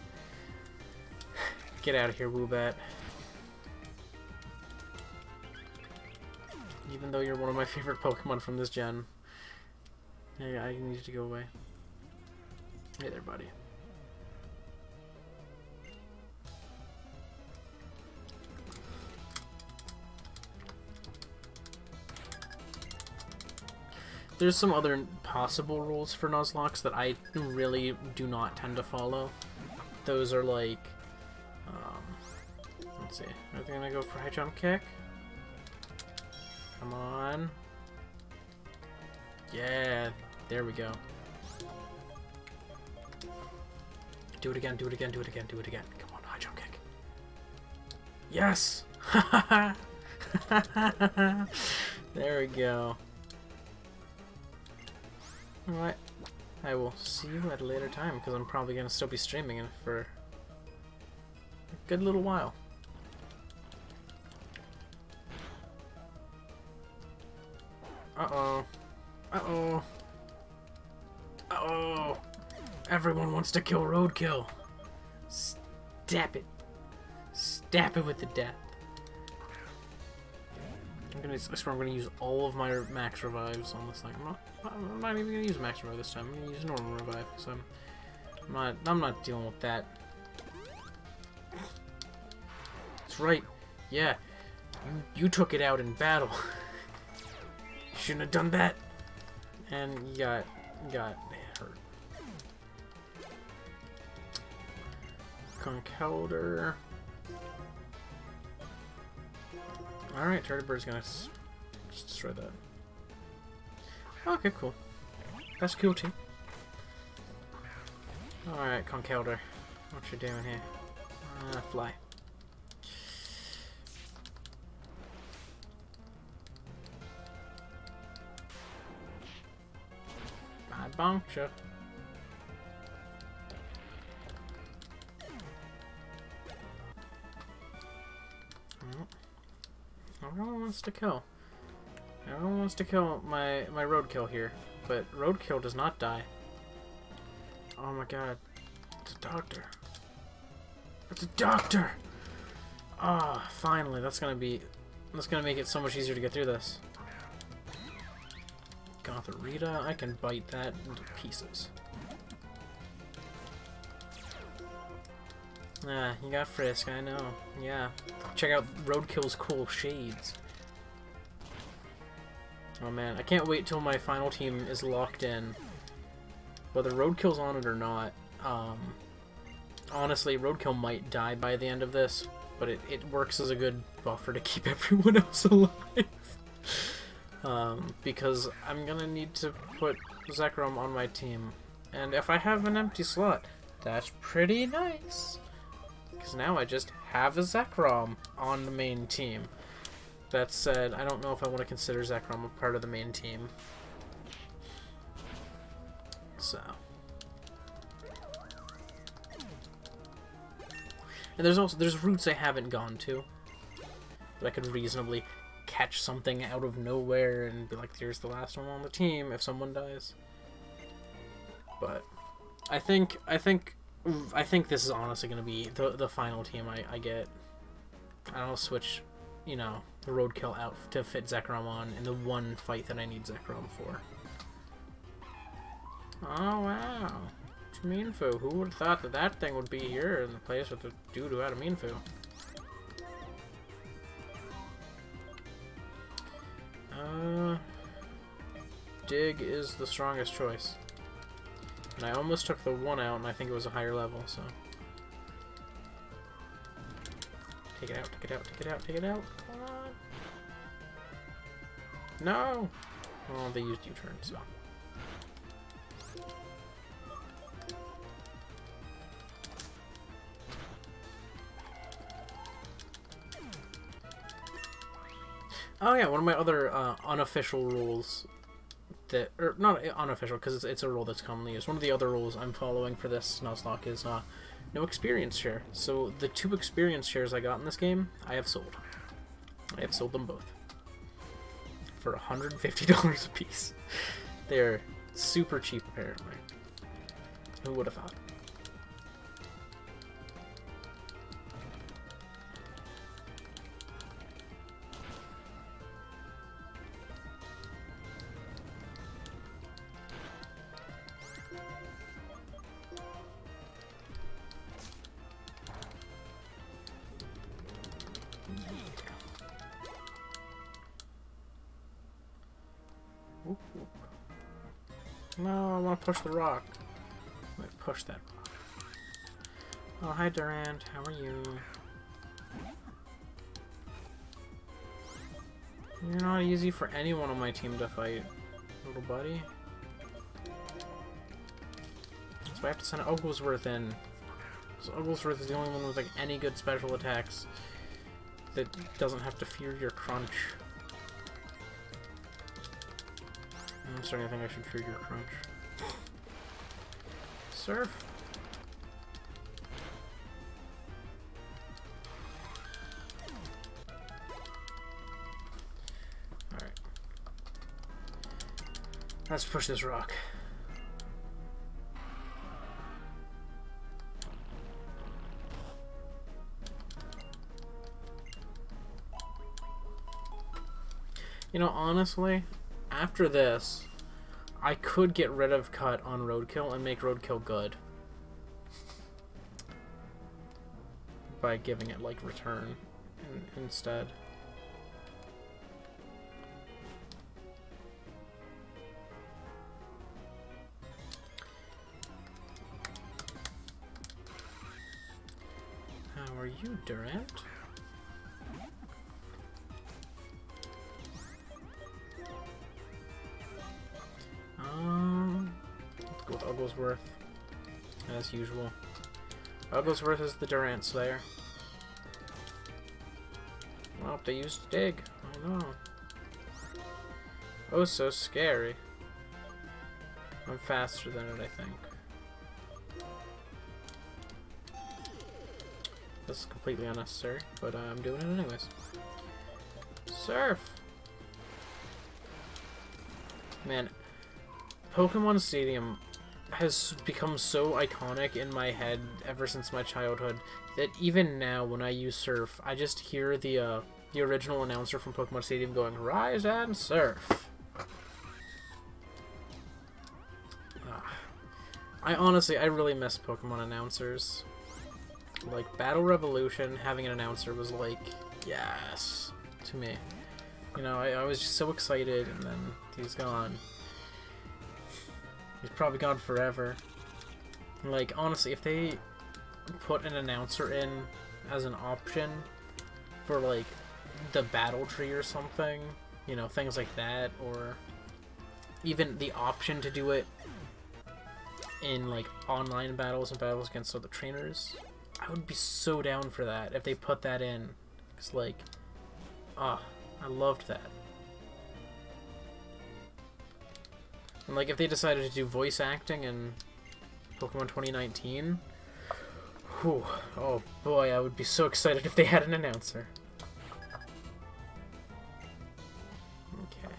Get out of here, Woobat. Even though you're one of my favorite Pokemon from this gen. Yeah, I need to go away. Hey there, buddy. There's some other possible rules for Nuzlocke that I really do not tend to follow. Those are like, let's see, are they gonna go for high jump kick? Come on. Yeah, there we go. Do it again, do it again, do it again, do it again. Come on, high jump kick. Yes! There we go. Alright, I will see you at a later time, because I'm probably going to still be streaming it for a good little while. Uh-oh. Uh-oh. Uh-oh. Everyone wants to kill Roadkill. Stab it. Stab it with the death. I swear I'm gonna use all of my max revives on this thing. I'm not even gonna use max revive this time. I'm gonna use normal revive because I'm not dealing with that. That's right. Yeah, you took it out in battle. Shouldn't have done that. And you got hurt. Conkeldurr. Alright, Turdybird's gonna just destroy that. Okay, cool. That's cool too. Alright, Conkeldurr. What you doing here? Fly. I bonked you. Everyone wants to kill. Everyone wants to kill my Roadkill here, but Roadkill does not die. Oh my god. It's a doctor. It's a doctor! Ah, oh, finally. That's gonna make it so much easier to get through this. Gontharita, I can bite that into pieces. Ah, you got Frisk, I know. Yeah. Check out Roadkill's cool shades. Oh man, I can't wait till my final team is locked in. Whether Roadkill's on it or not. Honestly, Roadkill might die by the end of this, but it works as a good buffer to keep everyone else alive. Because I'm gonna need to put Zekrom on my team. And if I have an empty slot, that's pretty nice. Because now I just have a Zekrom on the main team. That said, I don't know if I want to consider Zekrom a part of the main team. So. And there's routes I haven't gone to. That I could reasonably catch something out of nowhere and be like, here's the last one on the team if someone dies. But I think this is honestly going to be the final team I get. I don't switch, you know, the Roadkill out to fit Zekrom on in the one fight that I need Zekrom for. Oh wow, it's Mienfoo. Who would have thought that thing would be here in the place with the dude who had a Mienfoo? Dig is the strongest choice. And I almost took the one out, and I think it was a higher level, so. Take it out, take it out, take it out, take it out. Come on. No! Well, they used U-turn, so. Oh yeah, one of my other unofficial rules that, or not unofficial because it's a rule that's commonly used. One of the other rules I'm following for this Nuzlocke is no experience share. So the 2 experience shares I got in this game, I have sold. I have sold them both for $150 a piece. They're super cheap, apparently. Who would have thought? No, I want to push the rock. Let me push that rock. Oh, hi Durant. How are you? You're not easy for anyone on my team to fight, little buddy. So I have to send Oglesworth in. So Oglesworth is the only one with like any good special attacks that doesn't have to fear your crunch. I'm starting to think I should fear your crunch. Surf. Alright. Let's push this rock. You know, honestly, after this, I could get rid of cut on roadkill and make roadkill good. By giving it, like, return instead. How are you, Durant? Let's go with Oglesworth, as usual. Oglesworth is the Durant Slayer. Well, they used dig. I know. Oh, so scary. I'm faster than it, I think. This is completely unnecessary, but I'm doing it anyways. Surf! Man, Pokemon Stadium has become so iconic in my head ever since my childhood that even now when I use Surf, I just hear the original announcer from Pokemon Stadium going, "Rise and Surf." I really miss Pokemon announcers. Like, Battle Revolution, having an announcer was like, yes, to me. You know, I was just so excited, and then he's gone. He's probably gone forever. Like, honestly, if they put an announcer in as an option for, like, the battle tree or something, you know, things like that, or even the option to do it in, like, online battles and battles against other trainers, I would be so down for that if they put that in. It's like, I loved that. And, like, if they decided to do voice acting in Pokemon 2019, whew, oh boy, I would be so excited if they had an announcer. Okay.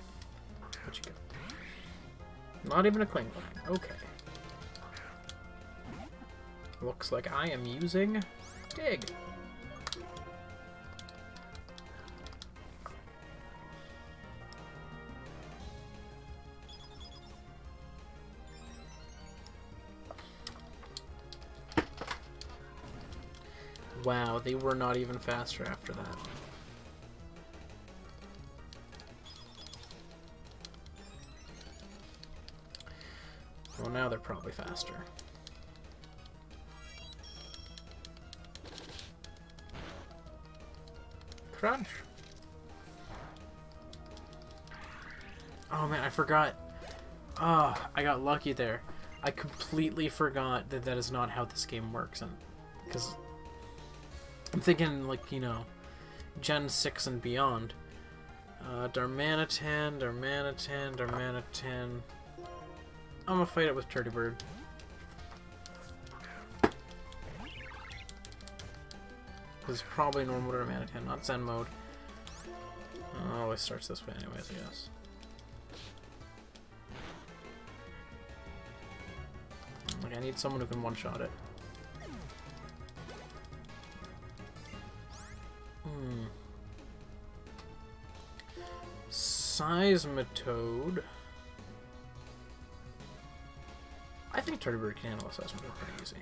What you got? Not even a Klingline. Okay. Looks like I am using Dig. Wow, they were not even faster after that. Well, now they're probably faster. Crunch. Oh man, I forgot. Oh, I got lucky there. I completely forgot that that is not how this game works, and because I'm thinking like, you know, Gen 6 and beyond. Darmanitan. I'm gonna fight it with Turdybird. This is probably normal Darmanitan, not Zen mode. It always starts this way anyways, I guess. Like, I need someone who can one-shot it. Seismitoad. I think Turdybird can handle a Seismitoad pretty easy.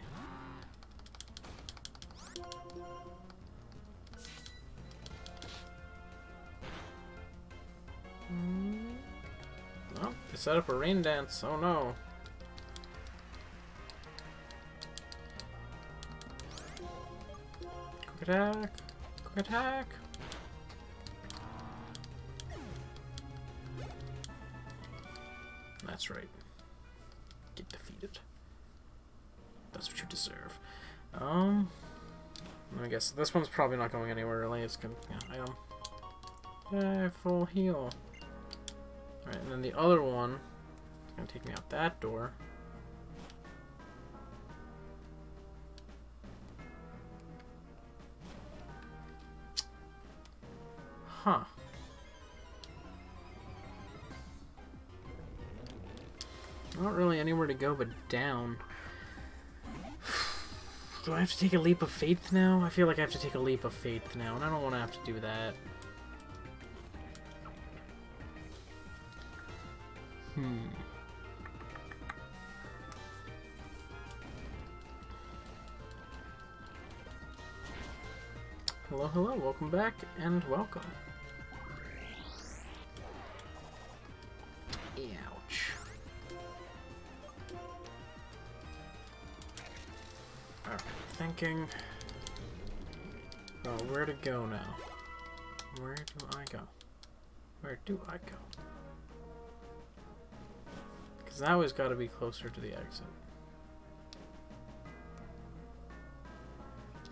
Oh, they set up a rain dance. Oh no. Quick attack. Quick attack. That's right. Get defeated. That's what you deserve. I guess this one's probably not going anywhere really. It's gonna, yeah, item. Yeah, full heal. Alright, and then the other one is gonna take me out that door. Huh. Not really anywhere to go but down. Do I have to take a leap of faith now? I feel like I have to take a leap of faith now, and I don't want to have to do that. Hello, hello, welcome back, and welcome. Ouch. Alright, thinking... Oh, where to go now? Where do I go? Where do I go? Because now it's got to be closer to the exit.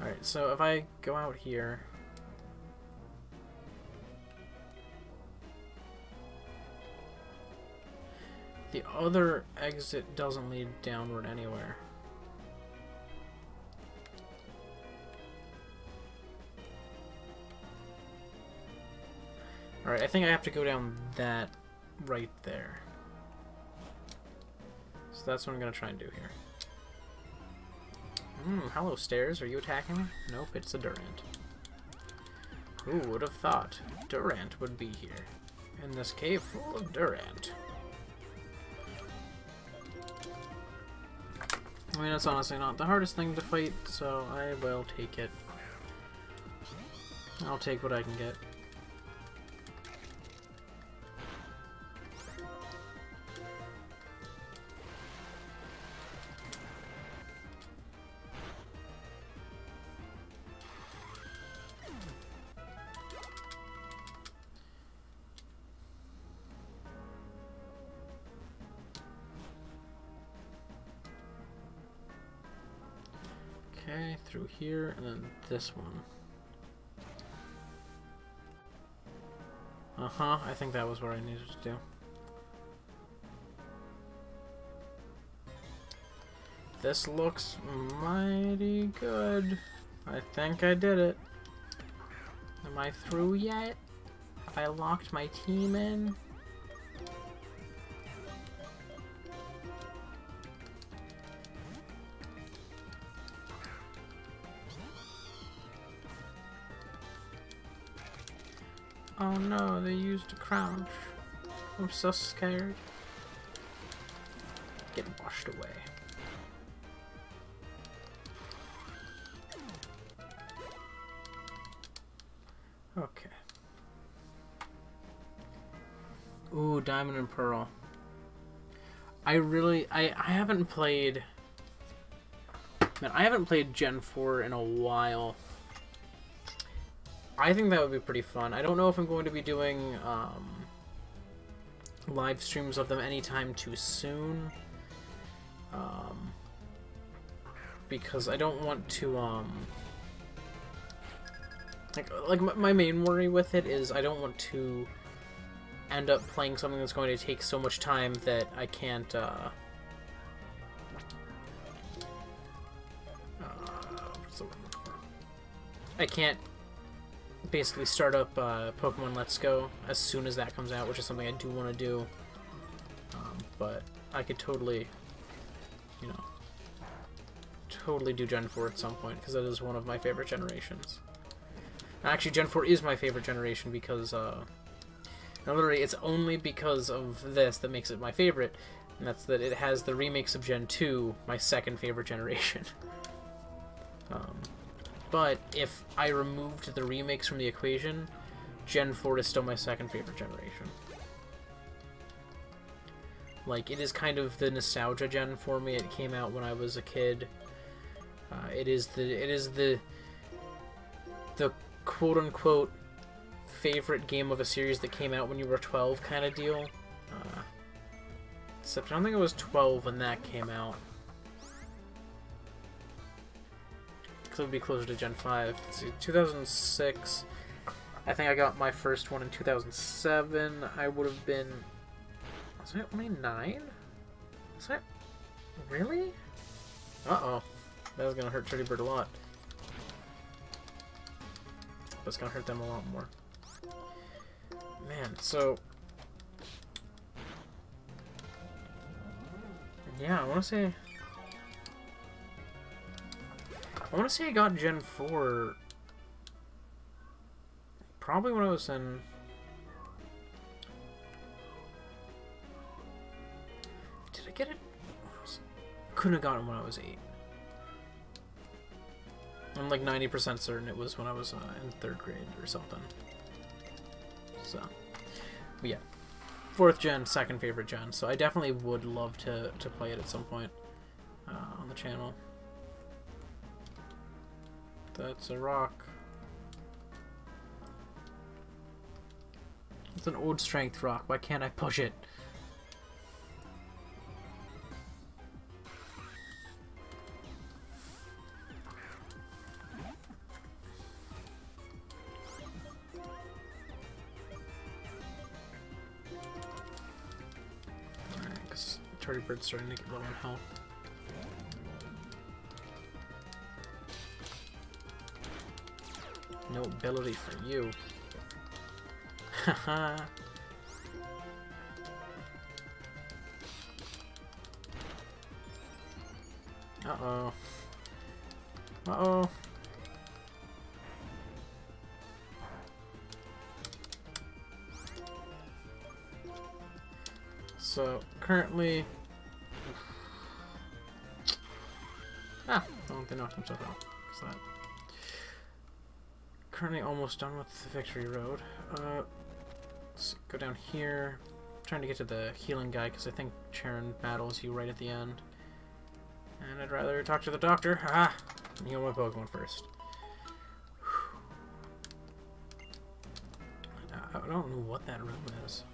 Alright, so if I go out here... The other exit doesn't lead downward anywhere. Alright, I think I have to go down that right there. So that's what I'm going to try and do here. Hello, stairs. Are you attacking me? Nope, it's a Durant. Who would have thought Durant would be here? In this cave full of Durant. I mean, that's honestly not the hardest thing to fight, so I will take it. I'll take what I can get. Okay, through here, and then this one. Uh-huh, I think that was what I needed to do. This looks mighty good. I think I did it. Am I through yet? Have I locked my team in? Oh no, they used a crouch. I'm so scared. Get washed away. Okay. Ooh, Diamond and Pearl. I haven't played... Man, I haven't played Gen 4 in a while. I think that would be pretty fun. I don't know if I'm going to be doing live streams of them anytime too soon. Because I don't want to, like my main worry with it is I don't want to end up playing something that's going to take so much time that I can't, I can't basically start up Pokemon Let's Go as soon as that comes out, which is something I do want to do. But I could totally, you know, totally do Gen 4 at some point, because that is one of my favorite generations. Actually, Gen 4 is my favorite generation because, literally, it's only because of this that makes it my favorite, and that's that it has the remakes of Gen 2, my second favorite generation. But if I removed the remakes from the equation, Gen 4 is still my second favorite generation. Like, it is kind of the nostalgia gen for me. It came out when I was a kid. It is the quote-unquote favorite game of a series that came out when you were 12 kind of deal. Except I don't think I was 12 when that came out. Because it would be closer to Gen 5. Let's see, 2006. I think I got my first one in 2007. I would have been... Was I only 9? Was I... Really? Uh-oh. That was going to hurt Turdybird a lot. But it's going to hurt them a lot more. Man, so... Yeah, I want to say I got Gen 4 probably when I was in... Did I get it? Couldn't have gotten it when I was 8. I'm like 90% certain it was when I was in 3rd grade or something. So, but yeah. 4th gen, second favorite gen, so I definitely would love to play it at some point on the channel. That's a rock. It's an old strength rock. Why can't I push it? Alright, because Turdybird's starting to get low on health. No ability for you. Haha. Uh-oh. Uh-oh. So, currently... Ah! Oh, they knocked himself out. What's that? Currently almost done with the victory road. Let's go down here. I'm trying to get to the healing guy because I think Charon battles you right at the end. And I'd rather talk to the doctor. Ah! And heal my Pokemon first. I don't know what that room is.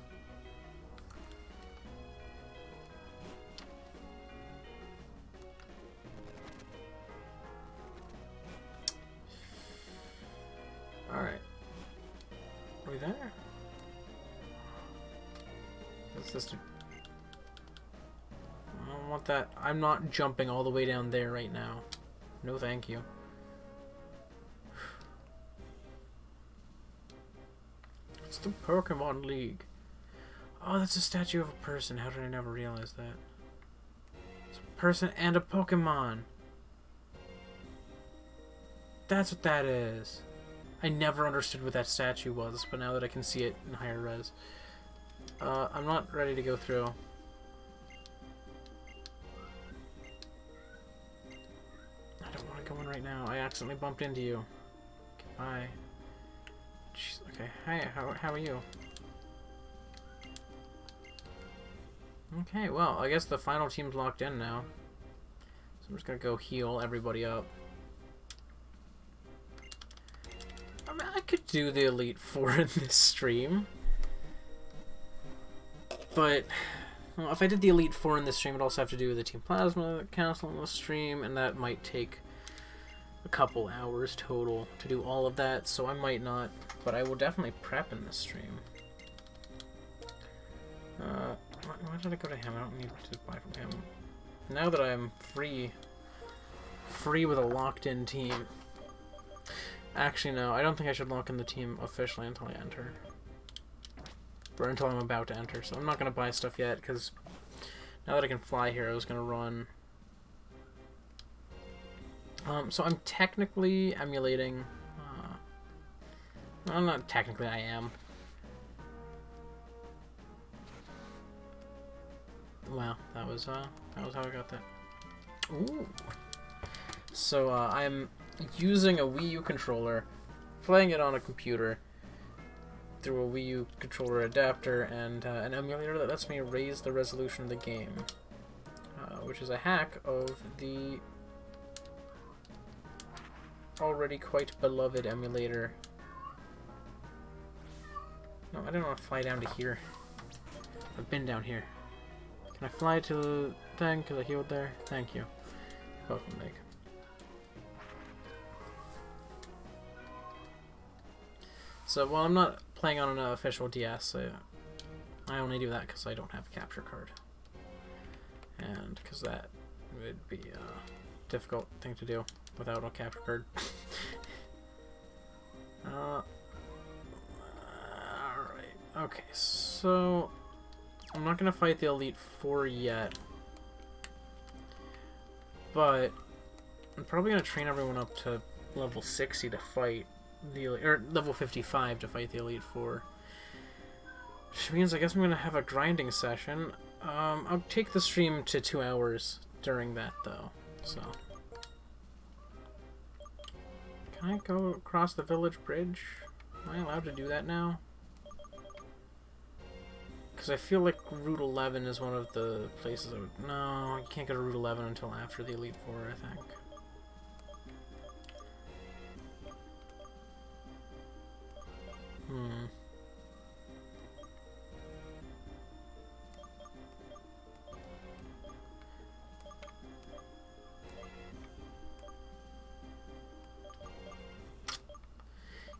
Alright. Are we there? What's this do? I don't want that. I'm not jumping all the way down there right now. No thank you. It's the Pokemon League. Oh, that's a statue of a person. How did I never realize that? It's a person and a Pokemon. That's what that is. I never understood what that statue was, but now that I can see it in higher res. I'm not ready to go through. I don't want to go in right now. I accidentally bumped into you. Goodbye. Jeez, okay, hi, how are you? Okay, well, I guess the final team's locked in now. So I'm just gonna go heal everybody up. I mean, I could do the Elite Four in this stream. But well, if I did the Elite Four in this stream, I'd also have to do the Team Plasma Council in the stream, and that might take a couple hours total to do all of that, so I might not, but I will definitely prep in this stream. Why did I go to him? I don't need to buy from him. Now that I'm free with a locked-in team. Actually, no, I don't think I should lock in the team officially until I enter. Or until I'm about to enter, so I'm not going to buy stuff yet, because now that I can fly here, I was going to run. So I'm technically emulating... well, not technically, I am. Wow, that was how I got that. Ooh. So I'm using a Wii U controller, playing it on a computer through a Wii U controller adapter and an emulator that lets me raise the resolution of the game, which is a hack of the already quite beloved emulator. No, I didn't want to fly down to here. I've been down here. Can I fly to the thing? Because I healed there? Thank you. Welcome, Nick. So, while I'm not playing on an official DS, I only do that because I don't have a capture card. And because that would be a difficult thing to do without a capture card. Alright, okay, so I'm not going to fight the Elite Four yet, but I'm probably going to train everyone up to level 60 to fight the or level 55 to fight the Elite Four. Which means I guess I'm going to have a grinding session. I'll take the stream to 2 hours during that, though, so... Can I go across the village bridge? Am I allowed to do that now? Because I feel like Route 11 is one of the places I would... No, you can't go to Route 11 until after the Elite Four, I think.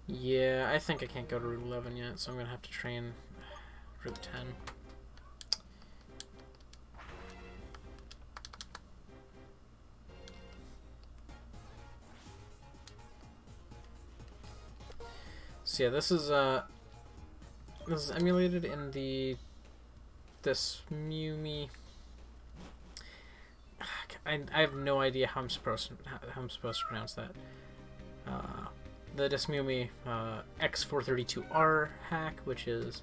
Yeah, I think I can't go to Route 11 yet, so I'm going to have to train Route 10. So yeah, this is emulated in this Mumi. I have no idea how I'm supposed to pronounce that. The Dismumi X432R hack, which is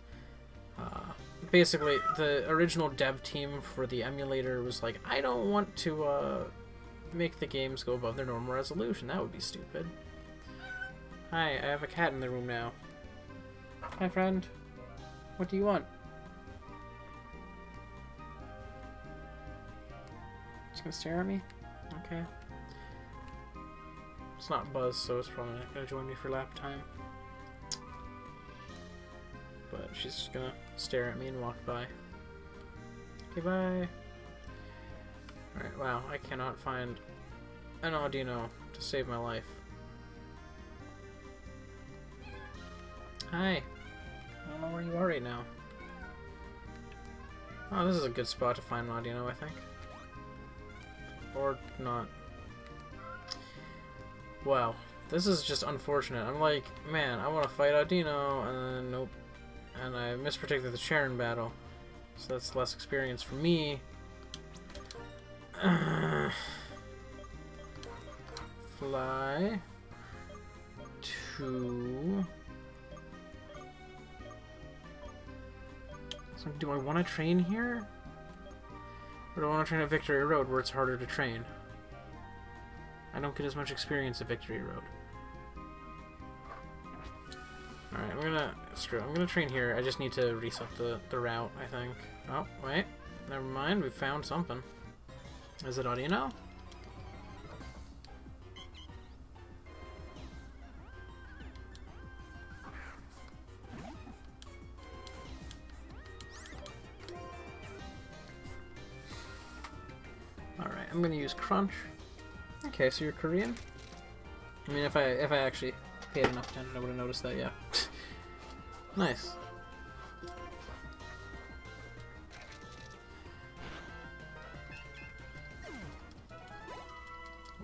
basically the original dev team for the emulator was like, I don't want to make the games go above their normal resolution. That would be stupid. Hi, I have a cat in the room now. Hi, friend. What do you want? Just gonna stare at me? Okay. It's not Buzz, so it's probably not gonna join me for lap time. But she's just gonna stare at me and walk by. Okay, bye. Alright, wow, I cannot find an Audino to save my life. Hi. I don't know where you are right now. Oh, this is a good spot to find Audino, I think. Or not. Wow, this is just unfortunate. I'm like, man, I want to fight Audino, and then nope. And I mispredicted the Sharon battle. So that's less experience for me. Fly to... So do I want to train here? Or do I want to train at Victory Road where it's harder to train? I don't get as much experience at Victory Road. Alright, I'm gonna train here. I just need to reset the route, I think. Oh, wait. Never mind, we found something. Is it Audino? I'm gonna use Crunch. Okay, so you're Korean? I mean, if I actually paid enough attention, I would have noticed that, yeah. Nice.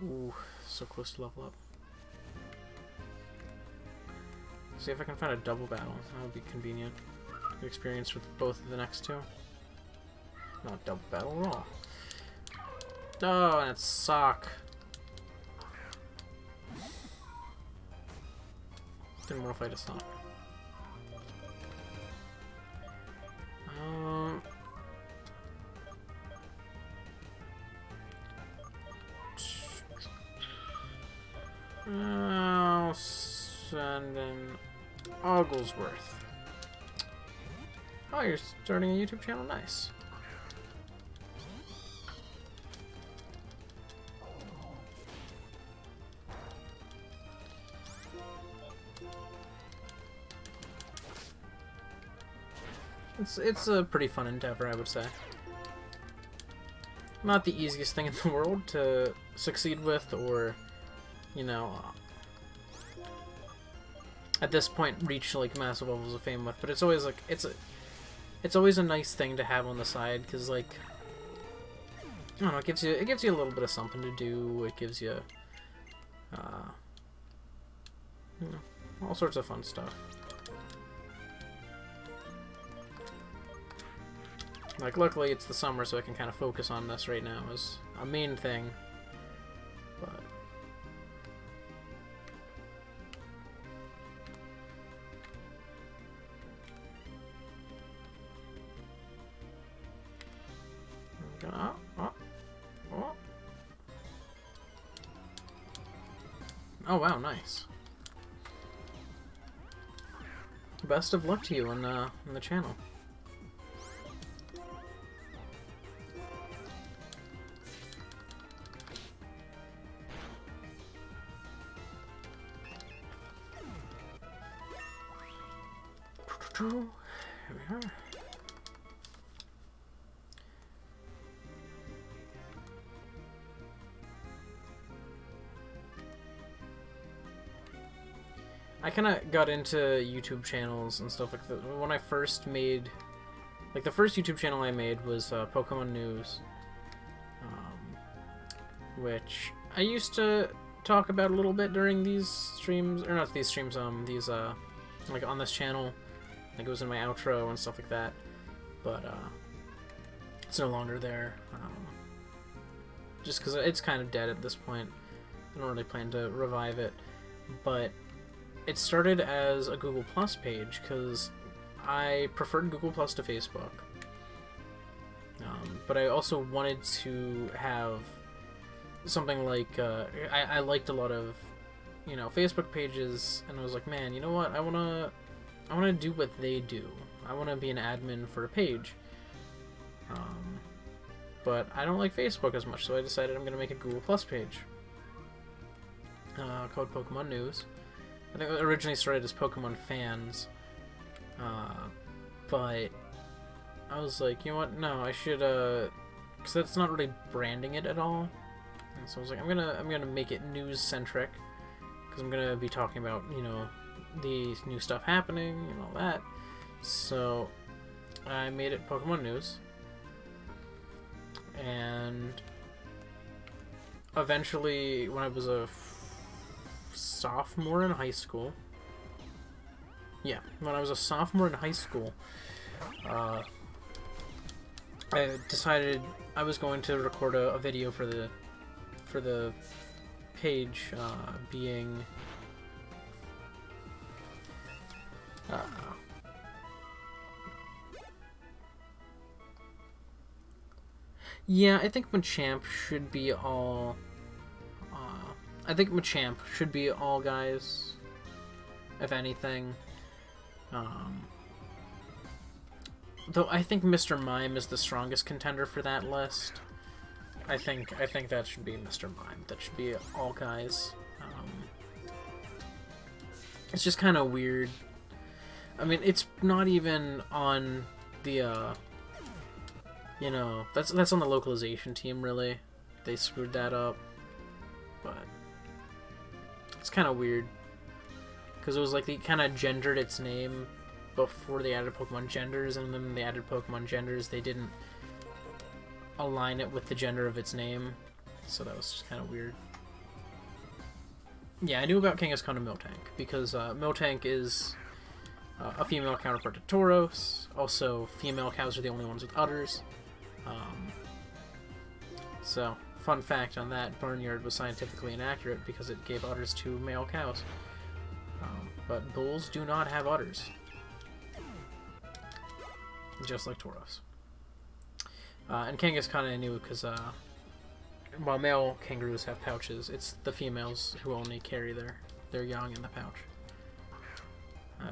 Ooh, so close to level up. See if I can find a double battle. That would be convenient. Good experience with both of the next two. Not double battle at all. Oh, and it's sock. Didn't want to fight a sock. I'll send in Ogglesworth. Oh, you're starting a YouTube channel? Nice. It's a pretty fun endeavor, I would say. Not the easiest thing in the world to succeed with, or, you know, at this point reach like massive levels of fame with. But it's always like it's always a nice thing to have on the side, because like, I don't know, it gives you a little bit of something to do. It gives you, you know, all sorts of fun stuff. Like, luckily it's the summer, so I can kind of focus on this right now as a main thing. But I'm gonna, oh wow, nice. Best of luck to you on the channel. Here we are. I kind of got into YouTube channels and stuff like that when I first made, like, the first YouTube channel I made was Pokemon News, which I used to talk about a little bit during these streams, or not these streams, these like on this channel. Like, it was in my outro and stuff like that, but it's no longer there, just because it's kind of dead at this point. I don't really plan to revive it, but it started as a Google Plus page, because I preferred Google Plus to Facebook, but I also wanted to have something like, I liked a lot of, you know, Facebook pages, and I was like, man, you know what, I want to do what they do. I want to be an admin for a page. But I don't like Facebook as much, so I decided I'm going to make a Google Plus page called Pokemon News. I think it originally started as Pokemon Fans, but I was like, you know what, no, I should, because that's not really branding it at all. And so I was like, I'm gonna make it news-centric, because I'm going to be talking about, you know, the new stuff happening and all that. So I made it Pokemon News, and eventually when I was a sophomore in high school, when I was a sophomore in high school, I decided I was going to record a video for the page, being yeah, I think Machamp should be all, guys, if anything. Though I think Mr. Mime is the strongest contender for that list. I think that should be Mr. Mime. That should be all guys. It's just kind of weird. I mean, it's not even on the, you know, that's on the localization team, really. they screwed that up, but it's kind of weird because it was like they kind of gendered its name before they added Pokemon genders, and then when they added Pokemon genders, they didn't align it with the gender of its name, so that was just kind of weird. Yeah, I knew about Kangaskhan and Miltank because Miltank is a female counterpart to Tauros. Also, female cows are the only ones with udders. So, fun fact on that, Barnyard was scientifically inaccurate because it gave udders to male cows. But bulls do not have udders. Just like Tauros. And Kangaskhan I knew because while male kangaroos have pouches, it's the females who only carry their young in the pouch.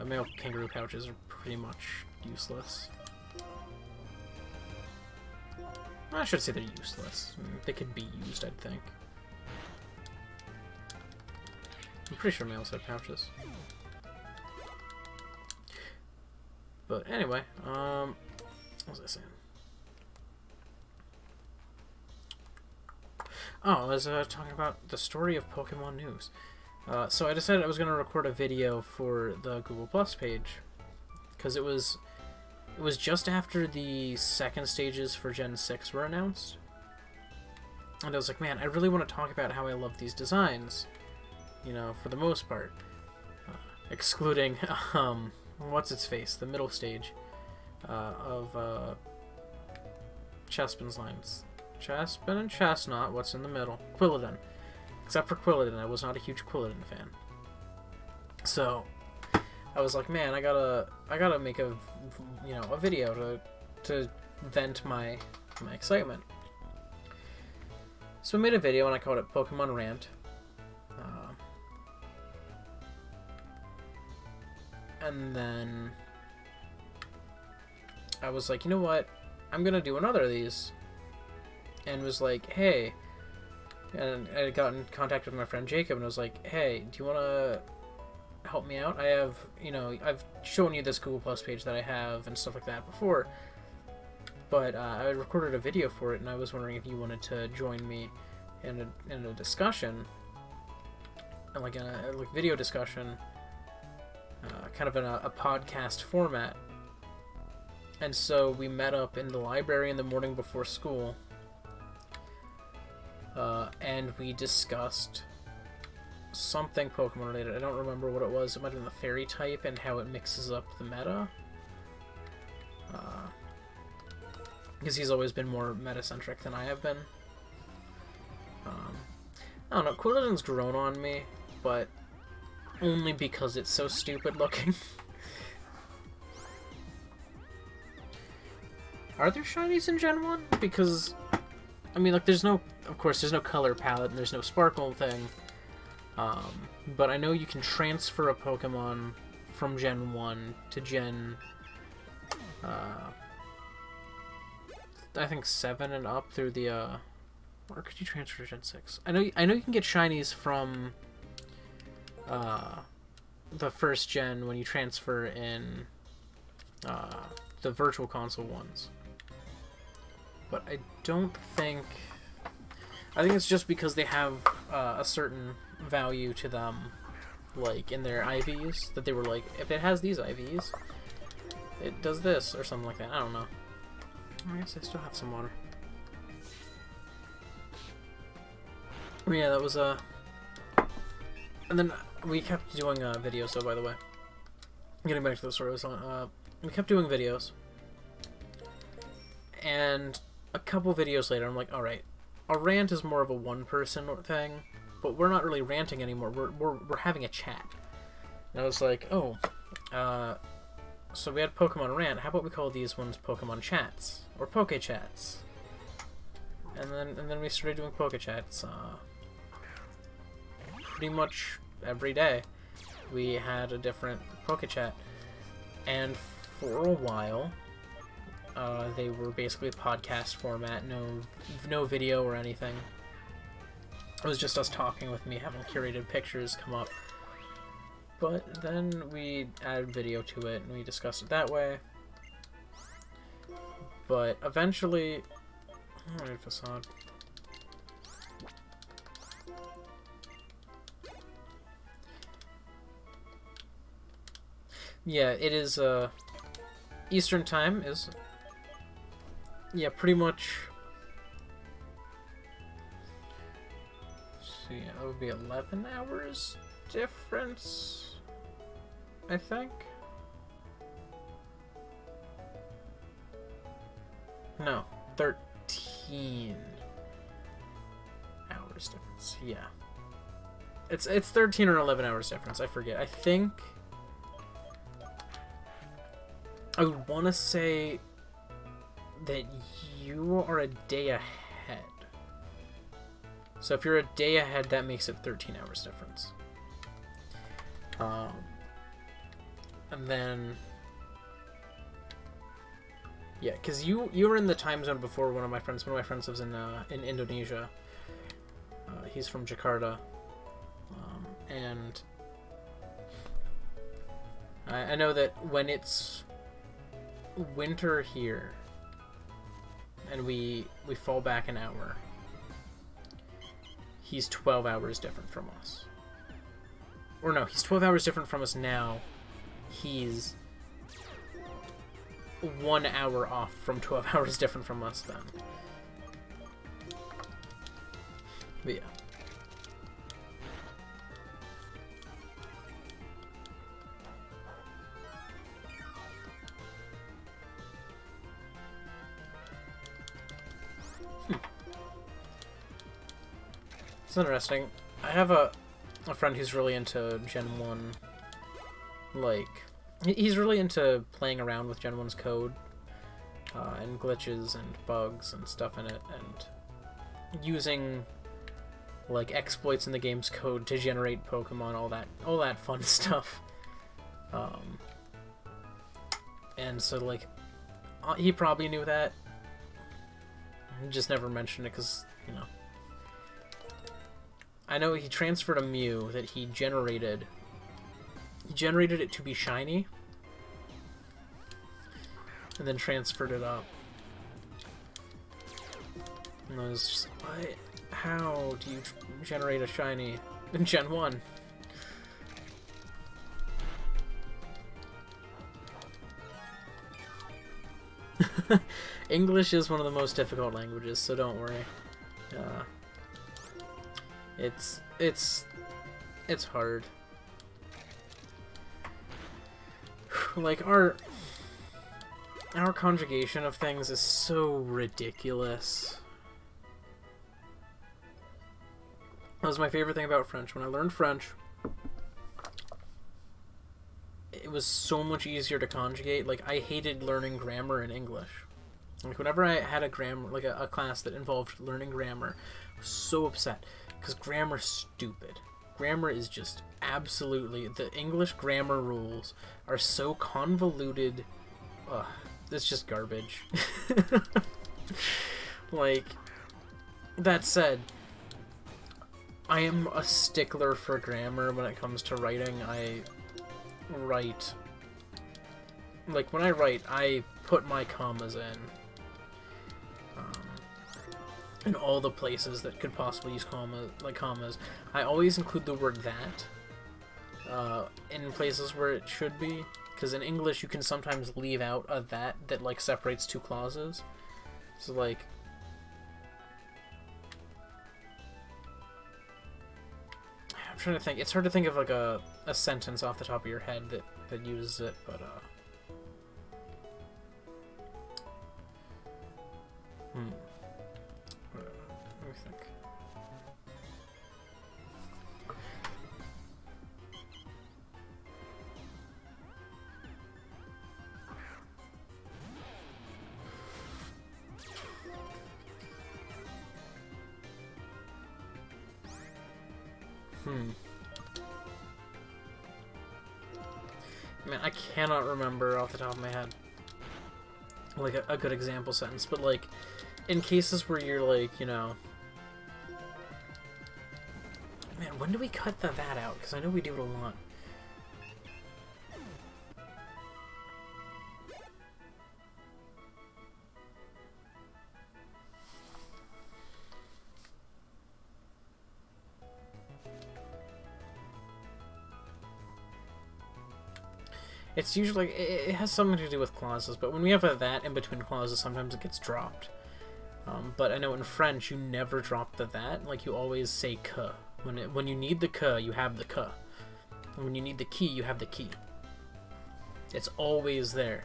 Male kangaroo pouches are pretty much useless. I should say they're useless. I mean, they could be used, I'd think. I'm pretty sure males have pouches. But anyway, what was I saying? Oh, I was talking about the story of Pokemon news. So I decided I was going to record a video for the Google Plus page, because it was just after the second stages for Gen 6 were announced. And I was like, man, I really want to talk about how I love these designs, you know, for the most part. Excluding, what's-its-face, the middle stage of Chespin's lines. Chespin and Chestnut, what's in the middle? Quilladin. Except for Quilladin, I was not a huge Quilladin fan. So, I was like, man, I gotta make a video to vent my excitement. So I made a video and I called it Pokemon Rant. And then I was like, you know what? I'm gonna do another of these. And was like, hey, and I got in contact with my friend Jacob and was like, hey, do you want to help me out? I have, you know, I've shown you this Google Plus page that I have and stuff like that before, but I recorded a video for it, and I was wondering if you wanted to join me in a discussion, like a video discussion, kind of in a podcast format. And so we met up in the library in the morning before school. And we discussed something Pokemon related. I don't remember what it was. It might have been the fairy type and how it mixes up the meta. Because he's always been more meta-centric than I have been. I don't know, Quilladin's grown on me, but only because it's so stupid looking. Are there shinies in Gen 1? Because, I mean, like, of course, there's no color palette and there's no sparkle thing. But I know you can transfer a Pokemon from Gen 1 to Gen, I think 7 and up through the, or could you transfer to Gen 6? I know you can get shinies from, the first gen when you transfer in, the Virtual Console ones. But I don't think... I think it's just because they have a certain value to them, like, in their IVs, that they were like, if it has these IVs, it does this, or something like that. I don't know. I guess I still have some water. But yeah, that was, and then we kept doing videos, though, by the way. Getting back to the story I was on, we kept doing videos. And a couple videos later, I'm like, alright, our rant is more of a one-person thing, but we're not really ranting anymore. We're having a chat. And I was like, oh, so we had Pokemon Rant. How about we call these ones Pokemon Chats or Poke Chats? And then we started doing Poke Chats. Pretty much every day, we had a different Poke Chat, and for a while. They were basically podcast format, no video or anything. It was just us talking with me, having curated pictures come up. But then we added video to it, and we discussed it that way. But eventually... Alright, Facade. Yeah, it is, Eastern time is, yeah, pretty much, so yeah, it would be 11 hours difference, I think. No, 13 hours difference, yeah. It's 13 or 11 hours difference, I forget. I think I would want to say that you are a day ahead. So if you're a day ahead, that makes it 13 hours difference. And then, yeah, because you were in the time zone before one of my friends. One of my friends lives in Indonesia. He's from Jakarta. And I know that when it's winter here and we fall back an hour, he's 12 hours different from us. Or no, he's 12 hours different from us now. He's 1 hour off from 12 hours different from us then. But yeah. It's interesting. I have a friend who's really into Gen 1. Like, he's really into playing around with Gen 1's code, and glitches and bugs and stuff in it, and using, like, exploits in the game's code to generate Pokemon, all that fun stuff. And so, like, he probably knew that. He just never mentioned it because, you know. I know he transferred a Mew that he generated. He generated it to be shiny, and then transferred it up. And I was just like, what? How do you generate a shiny in Gen 1? English is one of the most difficult languages, so don't worry. It's hard. Like, our conjugation of things is so ridiculous. That was my favorite thing about French. When I learned French, it was so much easier to conjugate. Like, I hated learning grammar in English. Like, whenever I had a grammar, like a class that involved learning grammar, I was so upset. Because grammar's stupid. Grammar is just absolutely... The English grammar rules are so convoluted. Ugh, it's just garbage. Like, that said, I am a stickler for grammar when it comes to writing. I write... Like, when I write, I put my commas in all the places that could possibly use commas. I always include the word that in places where it should be, because in English you can sometimes leave out a that like separates two clauses. So like, I'm trying to think. It's hard to think of like a sentence off the top of your head that uses it, but let me think. Man, I cannot remember off the top of my head like a good example sentence, but like in cases where you're like, you know, man, when do we cut that out? Because I know we do it a lot. It's usually, it has something to do with clauses, but when we have a that in between clauses, sometimes it gets dropped. But I know in French, you never drop the that. Like, you always say que. When you need the que, you have the que. And when you need the key, you have the key. It's always there.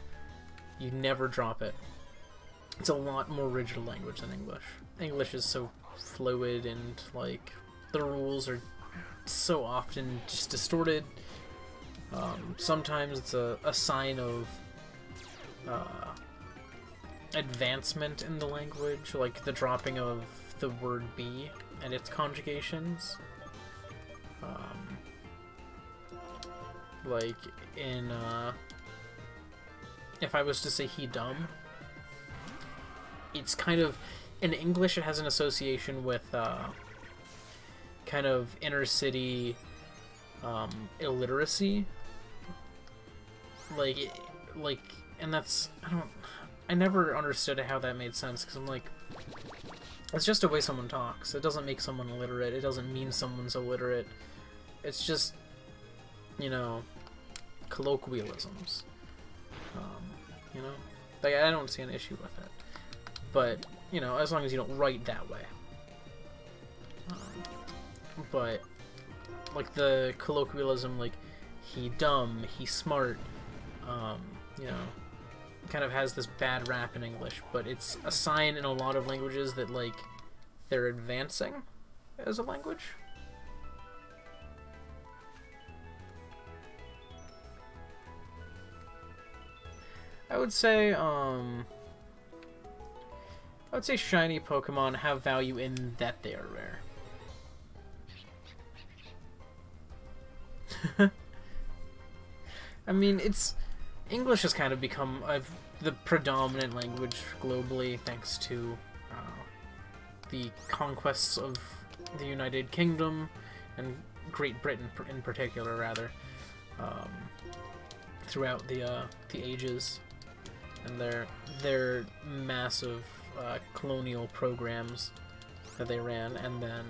You never drop it. It's a lot more rigid language than English. English is so fluid and, like, the rules are so often just distorted. Sometimes it's a sign of advancement in the language, like the dropping of the word be and its conjugations. Like in if I was to say he dumb, it's kind of, in English it has an association with kind of inner city illiteracy, like, and that's, I never understood how that made sense, because I'm like, it's just a way someone talks. It doesn't make someone illiterate. It doesn't mean someone's illiterate. It's just, you know, colloquialisms. You know, like, I don't see an issue with it. But, you know, as long as you don't write that way. But, like, the colloquialism, like, he dumb, he smart, you know, kind of has this bad rap in English, but it's a sign in a lot of languages that, like, they're advancing as a language. I would say shiny Pokemon have value in that they are rare. I mean, English has kind of become the predominant language globally, thanks to the conquests of the United Kingdom and Great Britain in particular, rather, throughout the ages, and their massive colonial programs that they ran, and then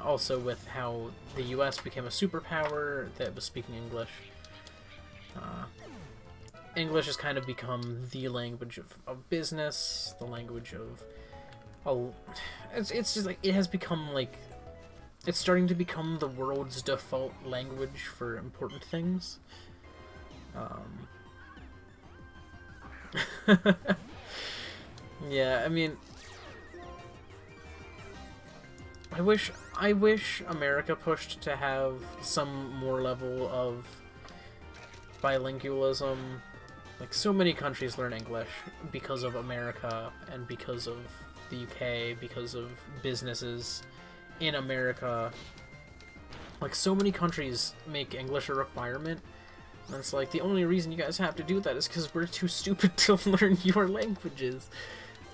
also with how the U.S. became a superpower that was speaking English. English has kind of become the language of business, the language of... it's just like, it has become like... It's starting to become the world's default language for important things. Yeah, I mean... I wish America pushed to have some more level of bilingualism. Like, so many countries learn English because of America and because of the UK, because of businesses in America. Like, so many countries make English a requirement, and it's like, the only reason you guys have to do that is because we're too stupid to learn your languages.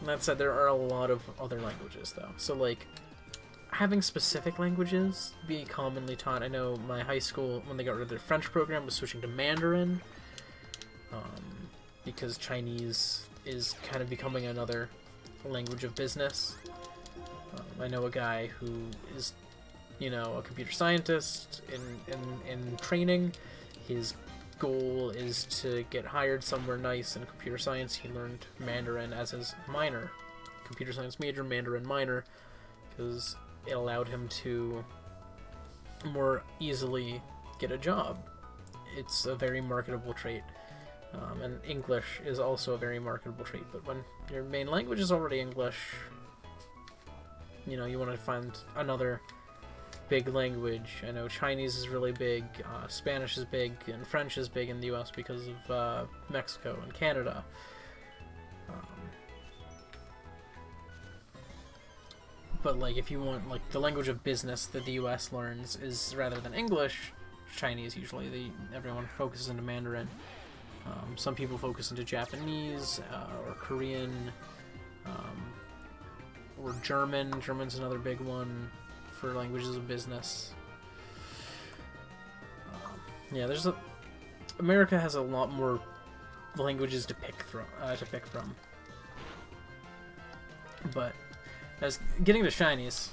And that said, there are a lot of other languages, though. So, like, having specific languages be commonly taught. I know my high school, when they got rid of their French program, was switching to Mandarin, because Chinese is kind of becoming another language of business. I know a guy who is, you know, a computer scientist in training. His goal is to get hired somewhere nice in computer science. He learned Mandarin as his minor, computer science major, Mandarin minor, because it allowed him to more easily get a job. It's a very marketable trait. And English is also a very marketable trait, but when your main language is already English, you know, you want to find another big language. I know Chinese is really big, Spanish is big, and French is big in the US because of Mexico and Canada. But, like, if you want, like, the language of business that the US learns is, rather than English, Chinese usually. Everyone focuses into Mandarin. Some people focus into Japanese, or Korean, or German. German's another big one for languages of business. Yeah, America has a lot more languages to pick from. But as getting to shinies,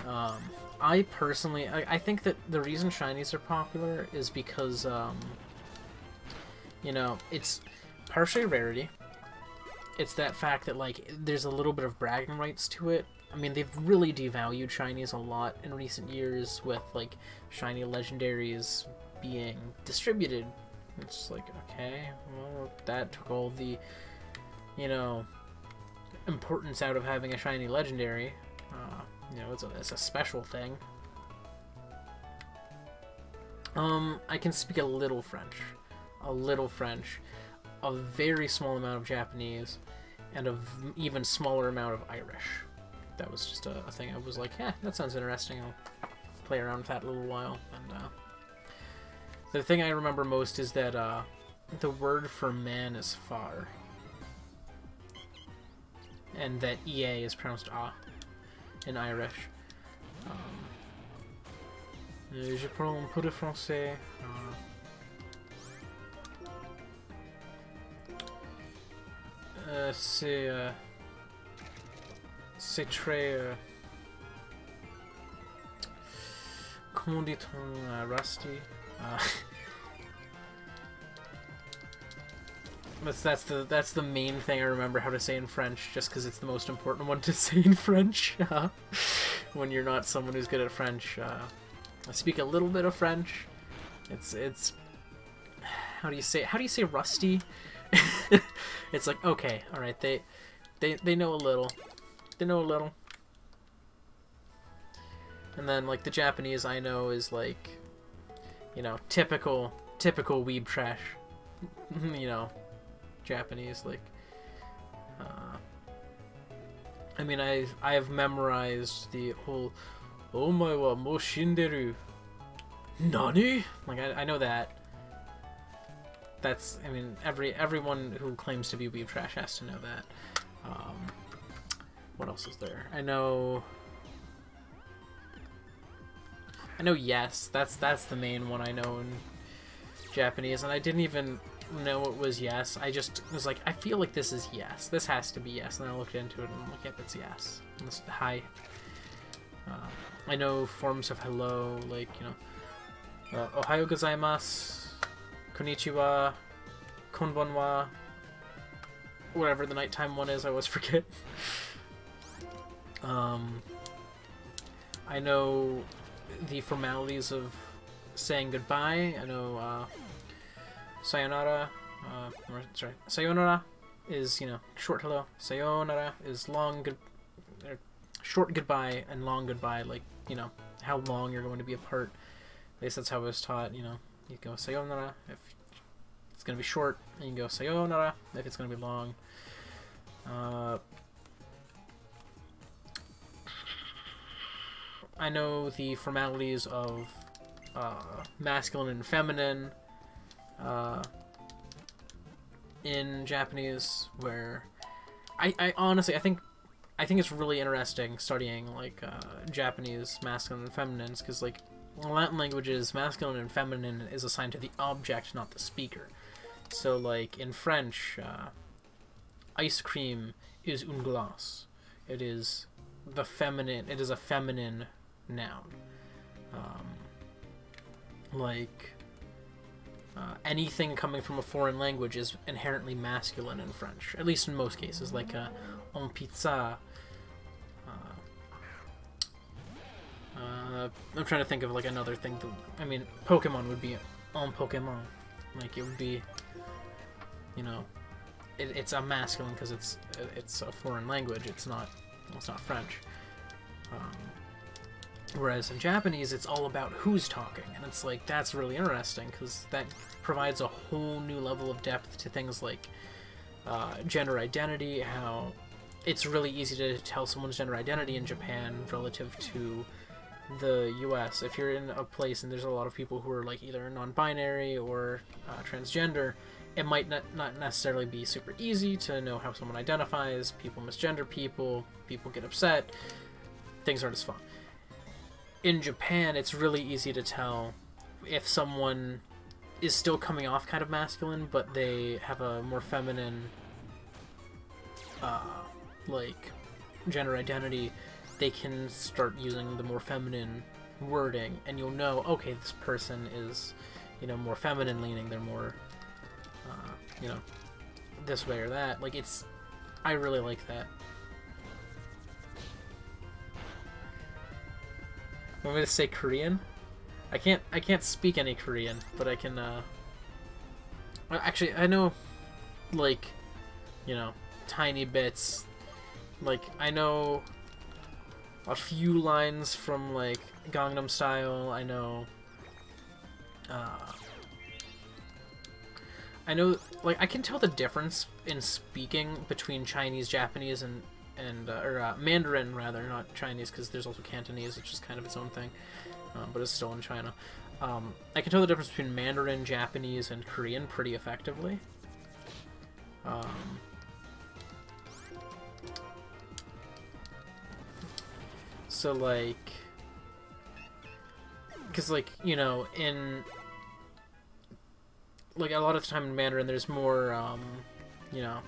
I personally, I think that the reason shinies are popular is because, you know, it's partially rarity. It's that fact that, like, there's a little bit of bragging rights to it. I mean, they've really devalued shinies a lot in recent years with, like, shiny legendaries being distributed. It's like, okay, well, that took all the, you know, importance out of having a shiny legendary. You know, it's a special thing. I can speak a little French. A very small amount of Japanese, and an even smaller amount of Irish. That was just a thing. I was like, yeah, that sounds interesting. I'll play around with that a little while. And the thing I remember most is that the word for man is far, and that EA is pronounced ah in Irish. Je parle un peu de français. C'est très... comment dit-on rusty? That's the main thing I remember how to say in French, just because it's the most important one to say in French. When you're not someone who's good at French. I speak a little bit of French. It's how do you say rusty? It's like, okay, all right, they know a little. They know a little. And then, like, the Japanese I know is, like, you know, typical weeb trash. You know, Japanese, like, I mean, I have memorized the whole "Omae wa mou shinderu." Nani? Like, I know that. That's, I mean, everyone who claims to be weeb trash has to know that. What else is there? I know yes. That's the main one I know in Japanese, and I didn't even know it was yes. I just was like, I feel like this is yes. This has to be yes. And then I looked into it and I'm like, yep, it's yes. And it's hi. I know forms of hello, like, you know, ohayo gozaimasu, konnichiwa, konbanwa, whatever the nighttime one is, I always forget. I know the formalities of saying goodbye. I know sayonara, sorry, sayonara is, you know, short hello. Sayonara is long short goodbye, and long goodbye, like, you know, how long you're going to be apart. At least that's how I was taught, you know. You go sayonara if it's going to be short, and you can go sayonara if it's going to be long. I know the formalities of masculine and feminine in Japanese, where I honestly, I think it's really interesting studying, like, Japanese masculine and feminines, because, like, in Latin languages, masculine and feminine is assigned to the object, not the speaker. So, like, in French, ice cream is une glace. It is the feminine. It is a feminine noun. Anything coming from a foreign language is inherently masculine in French, at least in most cases. Like, on pizza. I'm trying to think of, like, another thing. I mean, Pokemon would be on Pokemon. Like, it would be, you know, it's a masculine because it's a foreign language. It's not French. Whereas in Japanese, it's all about who's talking, and it's like, that's really interesting because that provides a whole new level of depth to things like gender identity. How it's really easy to tell someone's gender identity in Japan relative to the US. If you're in a place and there's a lot of people who are, like, either non-binary or transgender, it might not necessarily be super easy to know how someone identifies. People misgender people get upset, things aren't as fun. In Japan, it's really easy to tell if someone is still coming off kind of masculine, but they have a more feminine like, gender identity. they can start using the more feminine wording, and you'll know, okay, this person is, you know, more feminine leaning, they're more, you know, this way or that. Like, it's, I really like that. I'm gonna say Korean. I can't speak any Korean, but I can, actually, I know, like, you know, tiny bits. Like, I know a few lines from, like, Gangnam Style. I know, like, I can tell the difference in speaking between Chinese, Japanese, and Mandarin, rather, not Chinese, because there's also Cantonese, which is kind of its own thing, but it's still in China. I can tell the difference between Mandarin, Japanese, and Korean pretty effectively. So, like, because, like, you know, in, like, a lot of the time in Mandarin, there's more, you know,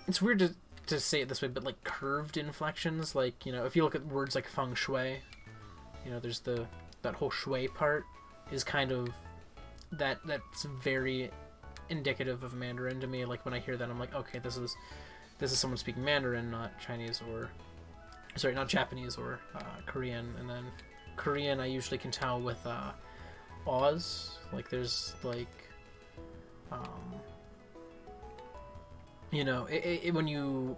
it's weird to say it this way, but, like, curved inflections, like, you know, if you look at words like feng shui, you know, there's that whole shui part is kind of, that's very indicative of Mandarin to me. Like, when I hear that, I'm like, okay, this is someone speaking Mandarin, not Chinese, or, sorry, not Japanese or Korean. And then Korean, I usually can tell with Oz. Like, there's, like, you know, when you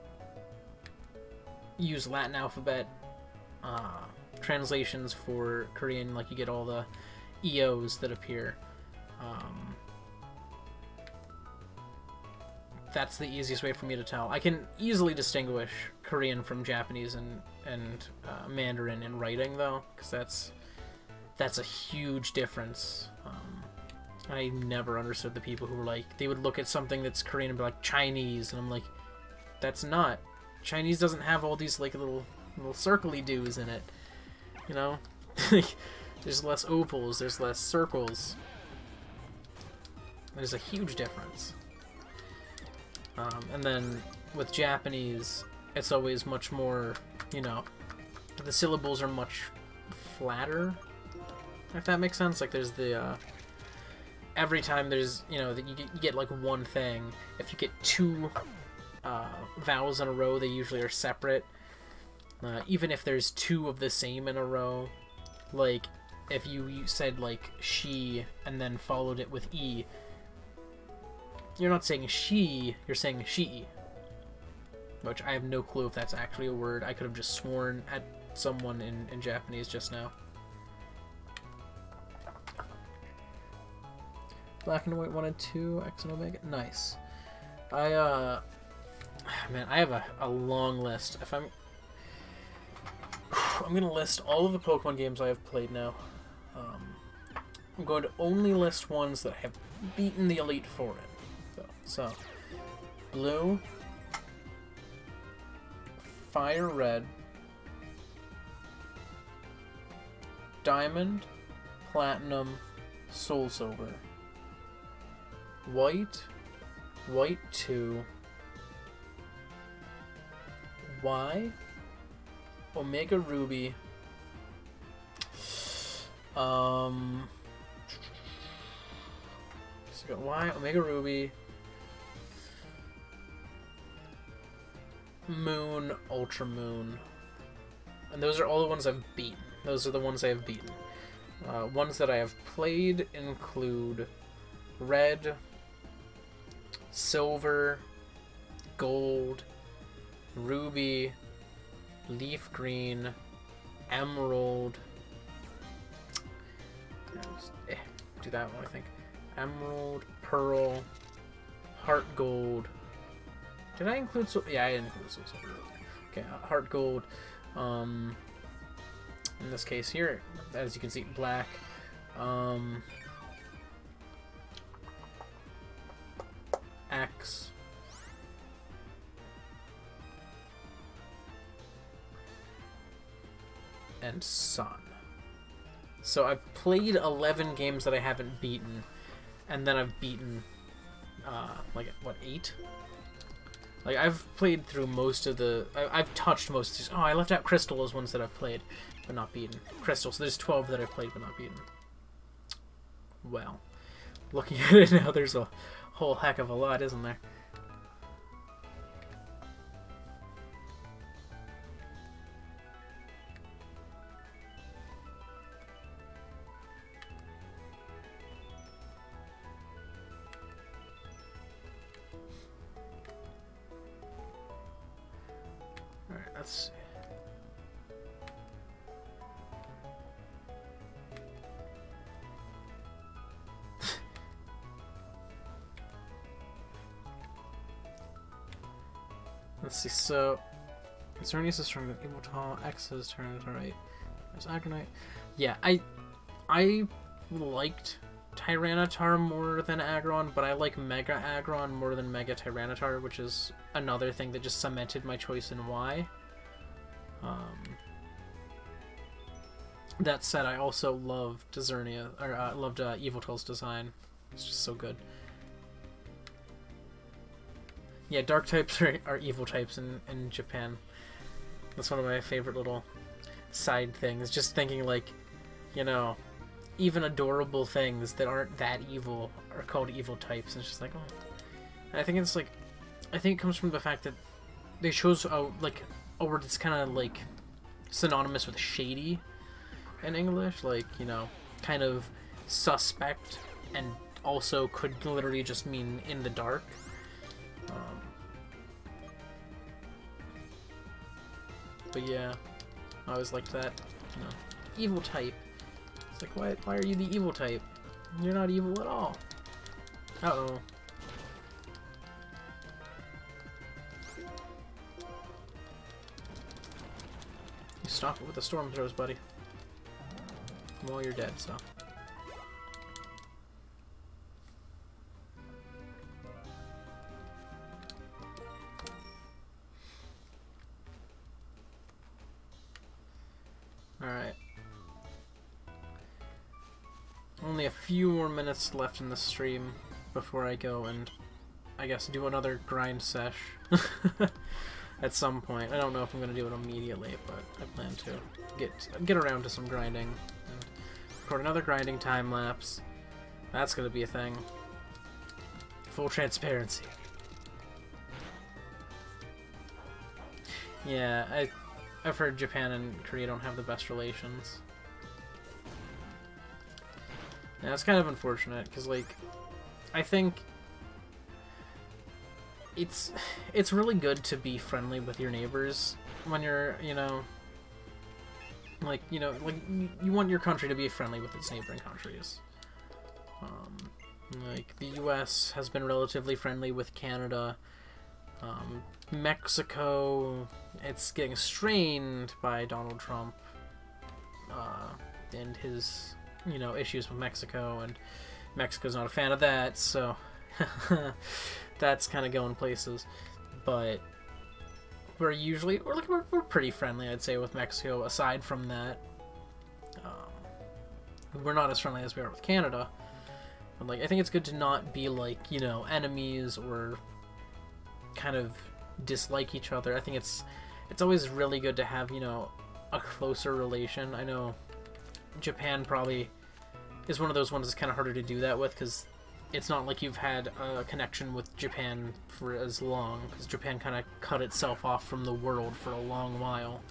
use Latin alphabet translations for Korean, like, you get all the EOs that appear. That's the easiest way for me to tell. I can easily distinguish Korean from Japanese and Mandarin in writing, though, because that's a huge difference. I never understood the people who were like, they would look at something that's Korean and be like, Chinese, and I'm like, that's not. Chinese doesn't have all these, like, little circle-y doos in it, you know? There's less opals, there's less circles. There's a huge difference. And then with Japanese, it's always much more, you know, the syllables are much flatter, if that makes sense. Like, there's the, every time there's, you know, you get like one thing. If you get two vowels in a row, they usually are separate. Even if there's two of the same in a row, like, if you said, like, she, and then followed it with E, you're not saying she, you're saying she. Which I have no clue if that's actually a word. I could have just sworn at someone in Japanese just now. Black and white 1 and 2, X and Omega. Nice. Man, I have a long list. If I'm gonna list all of the Pokemon games I have played now. I'm going to only list ones that I have beaten the Elite Four in. So, Blue, Fire Red, Diamond, Platinum, Soul Silver, White, White 2, Y, Omega Ruby, so we got Y, Omega Ruby, Moon, Ultra Moon, and those are all the ones I've beaten. Those are the ones I have beaten. Ones that I have played include Red, Silver, Gold, Ruby, Leaf Green, Emerald. Do that one, I think. Emerald, Pearl, Heart Gold. Did I include Soul? Yeah, I included Soul Silver. Okay, Heart Gold. In this case here, as you can see, Black. X. And Sun. So I've played 11 games that I haven't beaten, and then I've beaten, like, what, 8? Like, I've played through most of the... I've touched most of these. Oh, I left out Crystal as ones that I've played, but not beaten. Crystal, so there's 12 that I've played, but not beaten. Well, looking at it now, there's a whole heck of a lot, isn't there? Alright, let's see. Let's see, so Xerneas is stronger than Immortal, X is turned to right. There's Agonite. Yeah, I liked Tyranitar more than Aggron, but I like Mega Aggron more than Mega Tyranitar, which is another thing that just cemented my choice in Y. That said, I also loved Xerneas, or loved Yveltal's design. It's just so good. Yeah, dark types are evil types in Japan. That's one of my favorite little side things. Just thinking, like, you know, even adorable things that aren't that evil are called evil types. And it's just like, oh. And I think it's like, I think it comes from the fact that they chose like a word that's kind of like synonymous with shady in English, like, you know, kind of suspect, and also could literally just mean in the dark. But yeah, I always liked that, you know, evil type. It's like, why are you the evil type? You're not evil at all. Uh-oh. You stop it with the storm throws, buddy. Well, you're dead, so. Alright. Only a few more minutes left in the stream before I go and, I guess, do another grind sesh at some point. I don't know if I'm going to do it immediately, but I plan to get around to some grinding. And record another grinding time lapse. That's going to be a thing. Full transparency. Yeah, I've heard Japan and Korea don't have the best relations. Yeah, it's kind of unfortunate, because, like, I think it's really good to be friendly with your neighbors when you're, you know, like, you want your country to be friendly with its neighboring countries. Like, the US has been relatively friendly with Canada. Mexico, it's getting strained by Donald Trump and his, you know, issues with Mexico, and Mexico's not a fan of that, so that's kind of going places. But we're pretty friendly, I'd say, with Mexico. Aside from that, we're not as friendly as we are with Canada. But, like, I think it's good to not be, like, you know, enemies or kind of dislike each other. I think it's always really good to have, you know, a closer relation. I know Japan probably is one of those ones that's kind of harder to do that with, because it's not like you've had a connection with Japan for as long, because Japan kind of cut itself off from the world for a long while,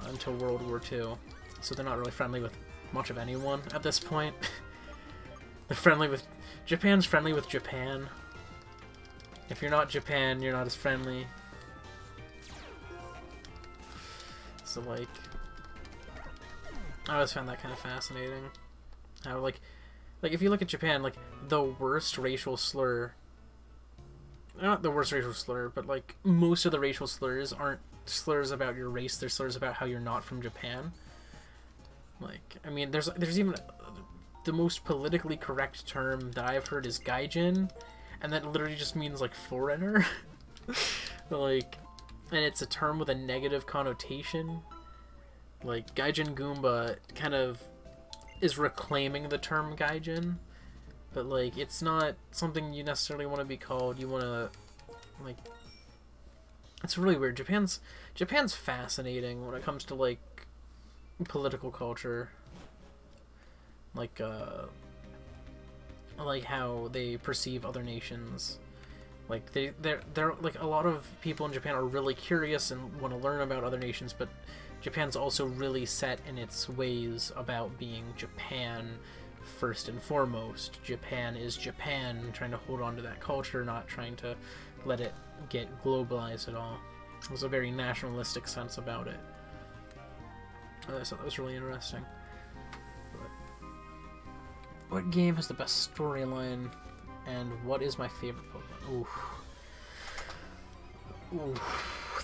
until World War II. So they're not really friendly with much of anyone at this point. Japan's friendly with Japan. If you're not Japan, you're not as friendly. So, like, I always found that kind of fascinating. How, like if you look at Japan, like, the worst racial slur, not the worst racial slur, but, like, most of the racial slurs aren't slurs about your race, they're slurs about how you're not from Japan. Like, I mean, there's even the most politically correct term that I've heard is gaijin, and that literally just means, like, foreigner. Like, and it's a term with a negative connotation. Like, Gaijin Goomba kind of is reclaiming the term gaijin, but, like, it's not something you necessarily want to be called. You want to, like, It's really weird. Japan's fascinating when it comes to like political culture, like how they perceive other nations. Like they're like, a lot of people in Japan are really curious and want to learn about other nations, but Japan's also really set in its ways about being Japan first and foremost. Japan is Japan, trying to hold on to that culture, not trying to let it get globalized at all. There's a very nationalistic sense about it. I thought that was really interesting. But what game has the best storyline, and what is my favorite Pokemon? Ooh,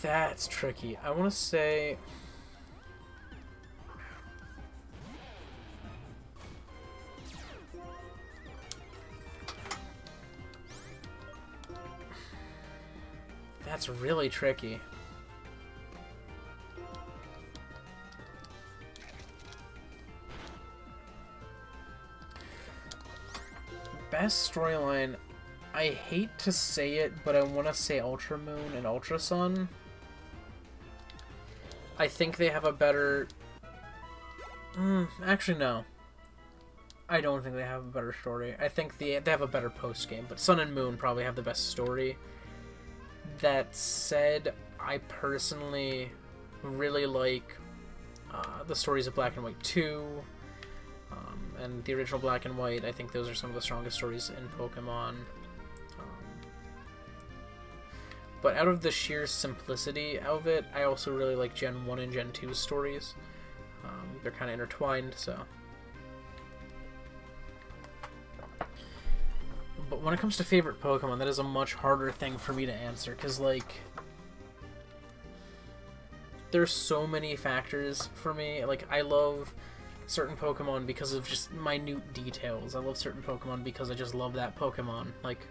that's tricky. I want to say... That's really tricky. Best storyline, I hate to say it, but I want to say Ultra Moon and Ultra Sun. I think they have a better... actually, no. I don't think they have a better story. I think they have a better post-game, but Sun and Moon probably have the best story. That said, I personally really like the stories of Black and White 2, and the original Black and White. I think those are some of the strongest stories in Pokemon. But out of the sheer simplicity of it, I also really like Gen 1 and Gen 2 stories. They're kind of intertwined, so... But when it comes to favorite Pokemon, that is a much harder thing for me to answer, because, like... There's so many factors for me. Like, I love certain Pokemon because of just minute details. I love certain Pokemon because I just love that Pokemon. Like...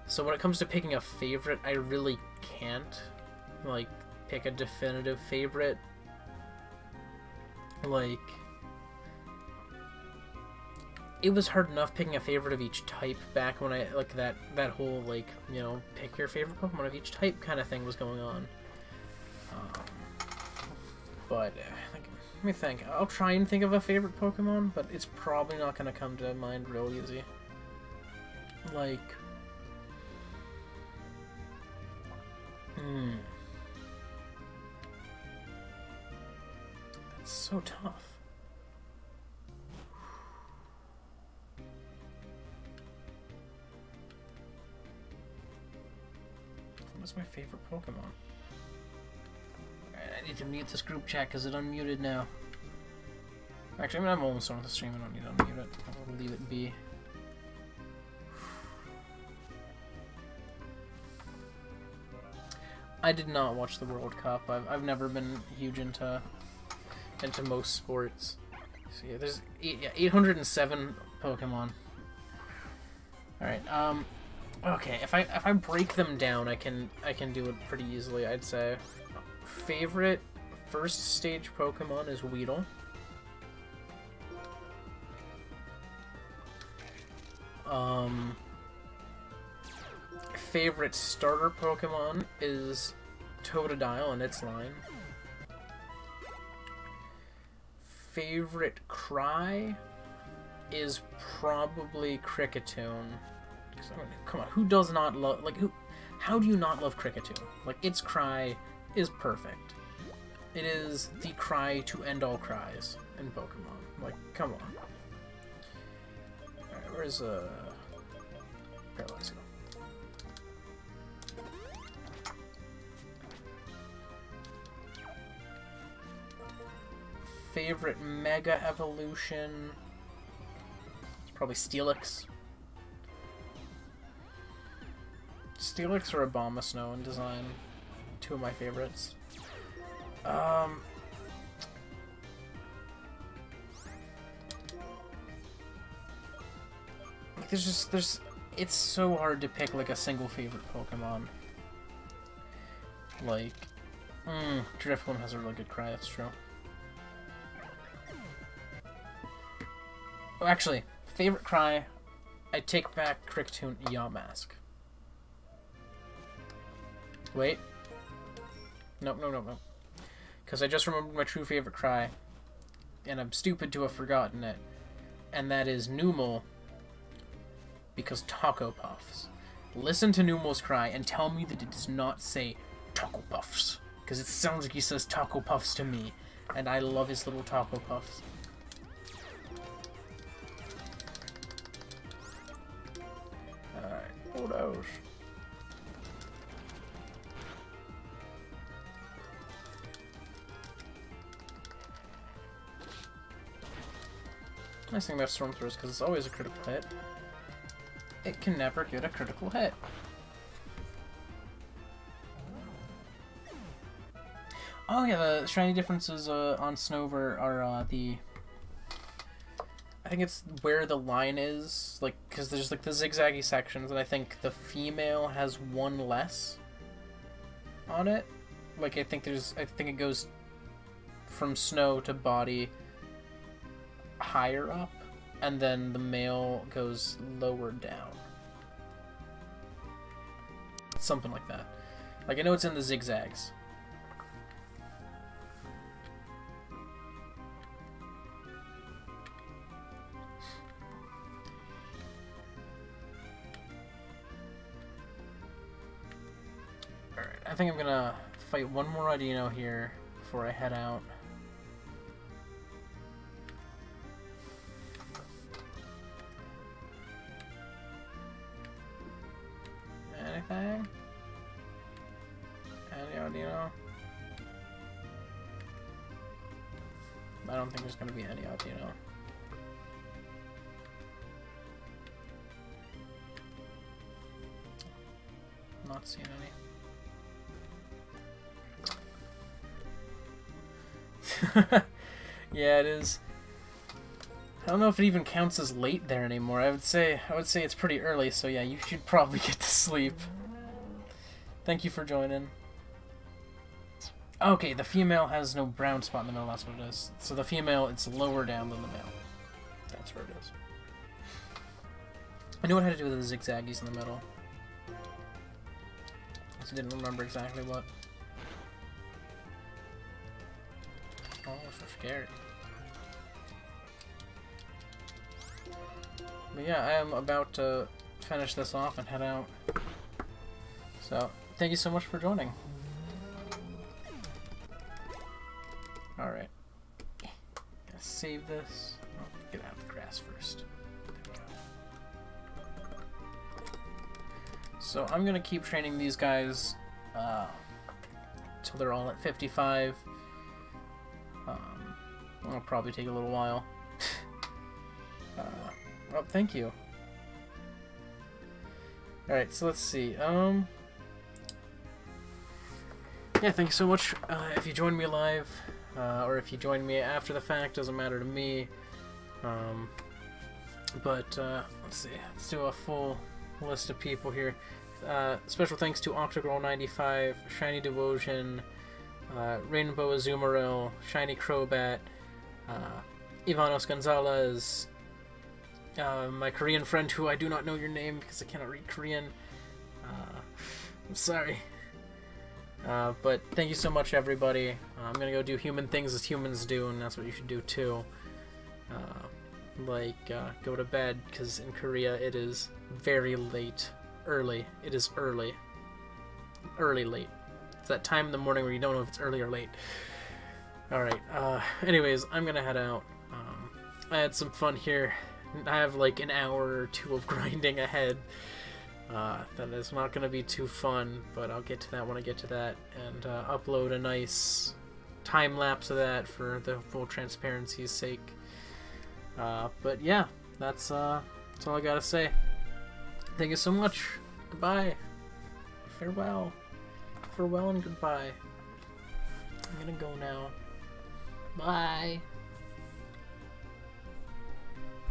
So when it comes to picking a favorite, I really can't, like, pick a definitive favorite. Like... It was hard enough picking a favorite of each type back when I, like, that whole, like, you know, pick your favorite Pokemon of each type kind of thing was going on. But, like, let me think. I'll try and think of a favorite Pokemon, but it's probably not going to come to mind real easy. Like... That's so tough. What's my favorite Pokemon? I need to mute this group chat because it's unmuted now. Actually, I mean, I'm almost done with the stream. I don't need to unmute it. I'll leave it be. I did not watch the World Cup. I've never been huge into most sports. So yeah, there's 807 Pokemon. All right. Okay, if I break them down, I can do it pretty easily. I'd say favorite first stage Pokemon is Weedle. Favorite starter Pokemon is Totodile and its line. Favorite cry is probably Kricketune. I mean, come on, who does not love, like, how do you not love Kricketune? Like, its cry is perfect. It is the cry to end all cries in Pokemon. Like, come on. Alright, where's, Paralyze go? Favorite Mega Evolution? It's probably Steelix. Steelix or Abomasnow in design. Two of my favorites. It's so hard to pick, like, a single favorite Pokemon. Like, Drifloon has a really good cry, that's true. Oh, actually, favorite cry, I take back Kricketune Yamask. Wait. Nope, no, no, no. Because I just remembered my true favorite cry. And I'm stupid to have forgotten it. And that is Numal. Because Taco Puffs. Listen to Numal's cry and tell me that it does not say Taco Puffs. Because it sounds like he says Taco Puffs to me. And I love his little Taco Puffs. Alright, who knows? Nice thing about Stormthrower is because it's always a critical hit. It can never get a critical hit. Oh yeah, the shiny differences on Snover are the... I think it's where the line is, like, because there's like the zigzaggy sections, and I think the female has one less on it. Like, I think it goes from snow to body higher up, and then the male goes lower down. Something like that. Like, I know it's in the zigzags. Alright, I think I'm gonna fight one more Audino here before I head out. Anything? Any Audino? I don't think there's gonna be any Audino. Not seeing any. Yeah, it is. I don't know if it even counts as late there anymore. I would say it's pretty early, so yeah, you should probably get to sleep. Thank you for joining. Okay, the female has no brown spot in the middle, that's what it is. So the female, it's lower down than the male. That's where it is. I knew what had to do with the zigzaggies in the middle. I just didn't remember exactly what. Oh, so scary. But yeah, I am about to finish this off and head out. So, thank you so much for joining. Alright. Gotta save this. Oh, get out of the grass first. There we go. So, I'm gonna keep training these guys till they're all at 55. It'll probably take a little while. Oh, thank you. Alright, so let's see. Yeah, thank you so much. If you joined me live, or if you joined me after the fact, doesn't matter to me. Let's see. Let's do a full list of people here. Special thanks to Octogirl95, Shiny Devotion, Rainbow Azumarill, Shiny Crobat, Ivanos Gonzalez, my Korean friend who I do not know your name because I cannot read Korean. I'm sorry. But thank you so much, everybody. I'm gonna go do human things as humans do, and that's what you should do too. Go to bed, because in Korea it is very late. Early. It is early. Early late. It's that time in the morning where you don't know if it's early or late. Alright, anyways, I'm gonna head out. I had some fun here. I have like an hour or two of grinding ahead. That is not going to be too fun, but I'll get to that when I get to that, and upload a nice time lapse of that for the full transparency's sake. But yeah, that's all I gotta say. Thank you so much. Goodbye. Farewell. Farewell and goodbye. I'm gonna go now. Bye.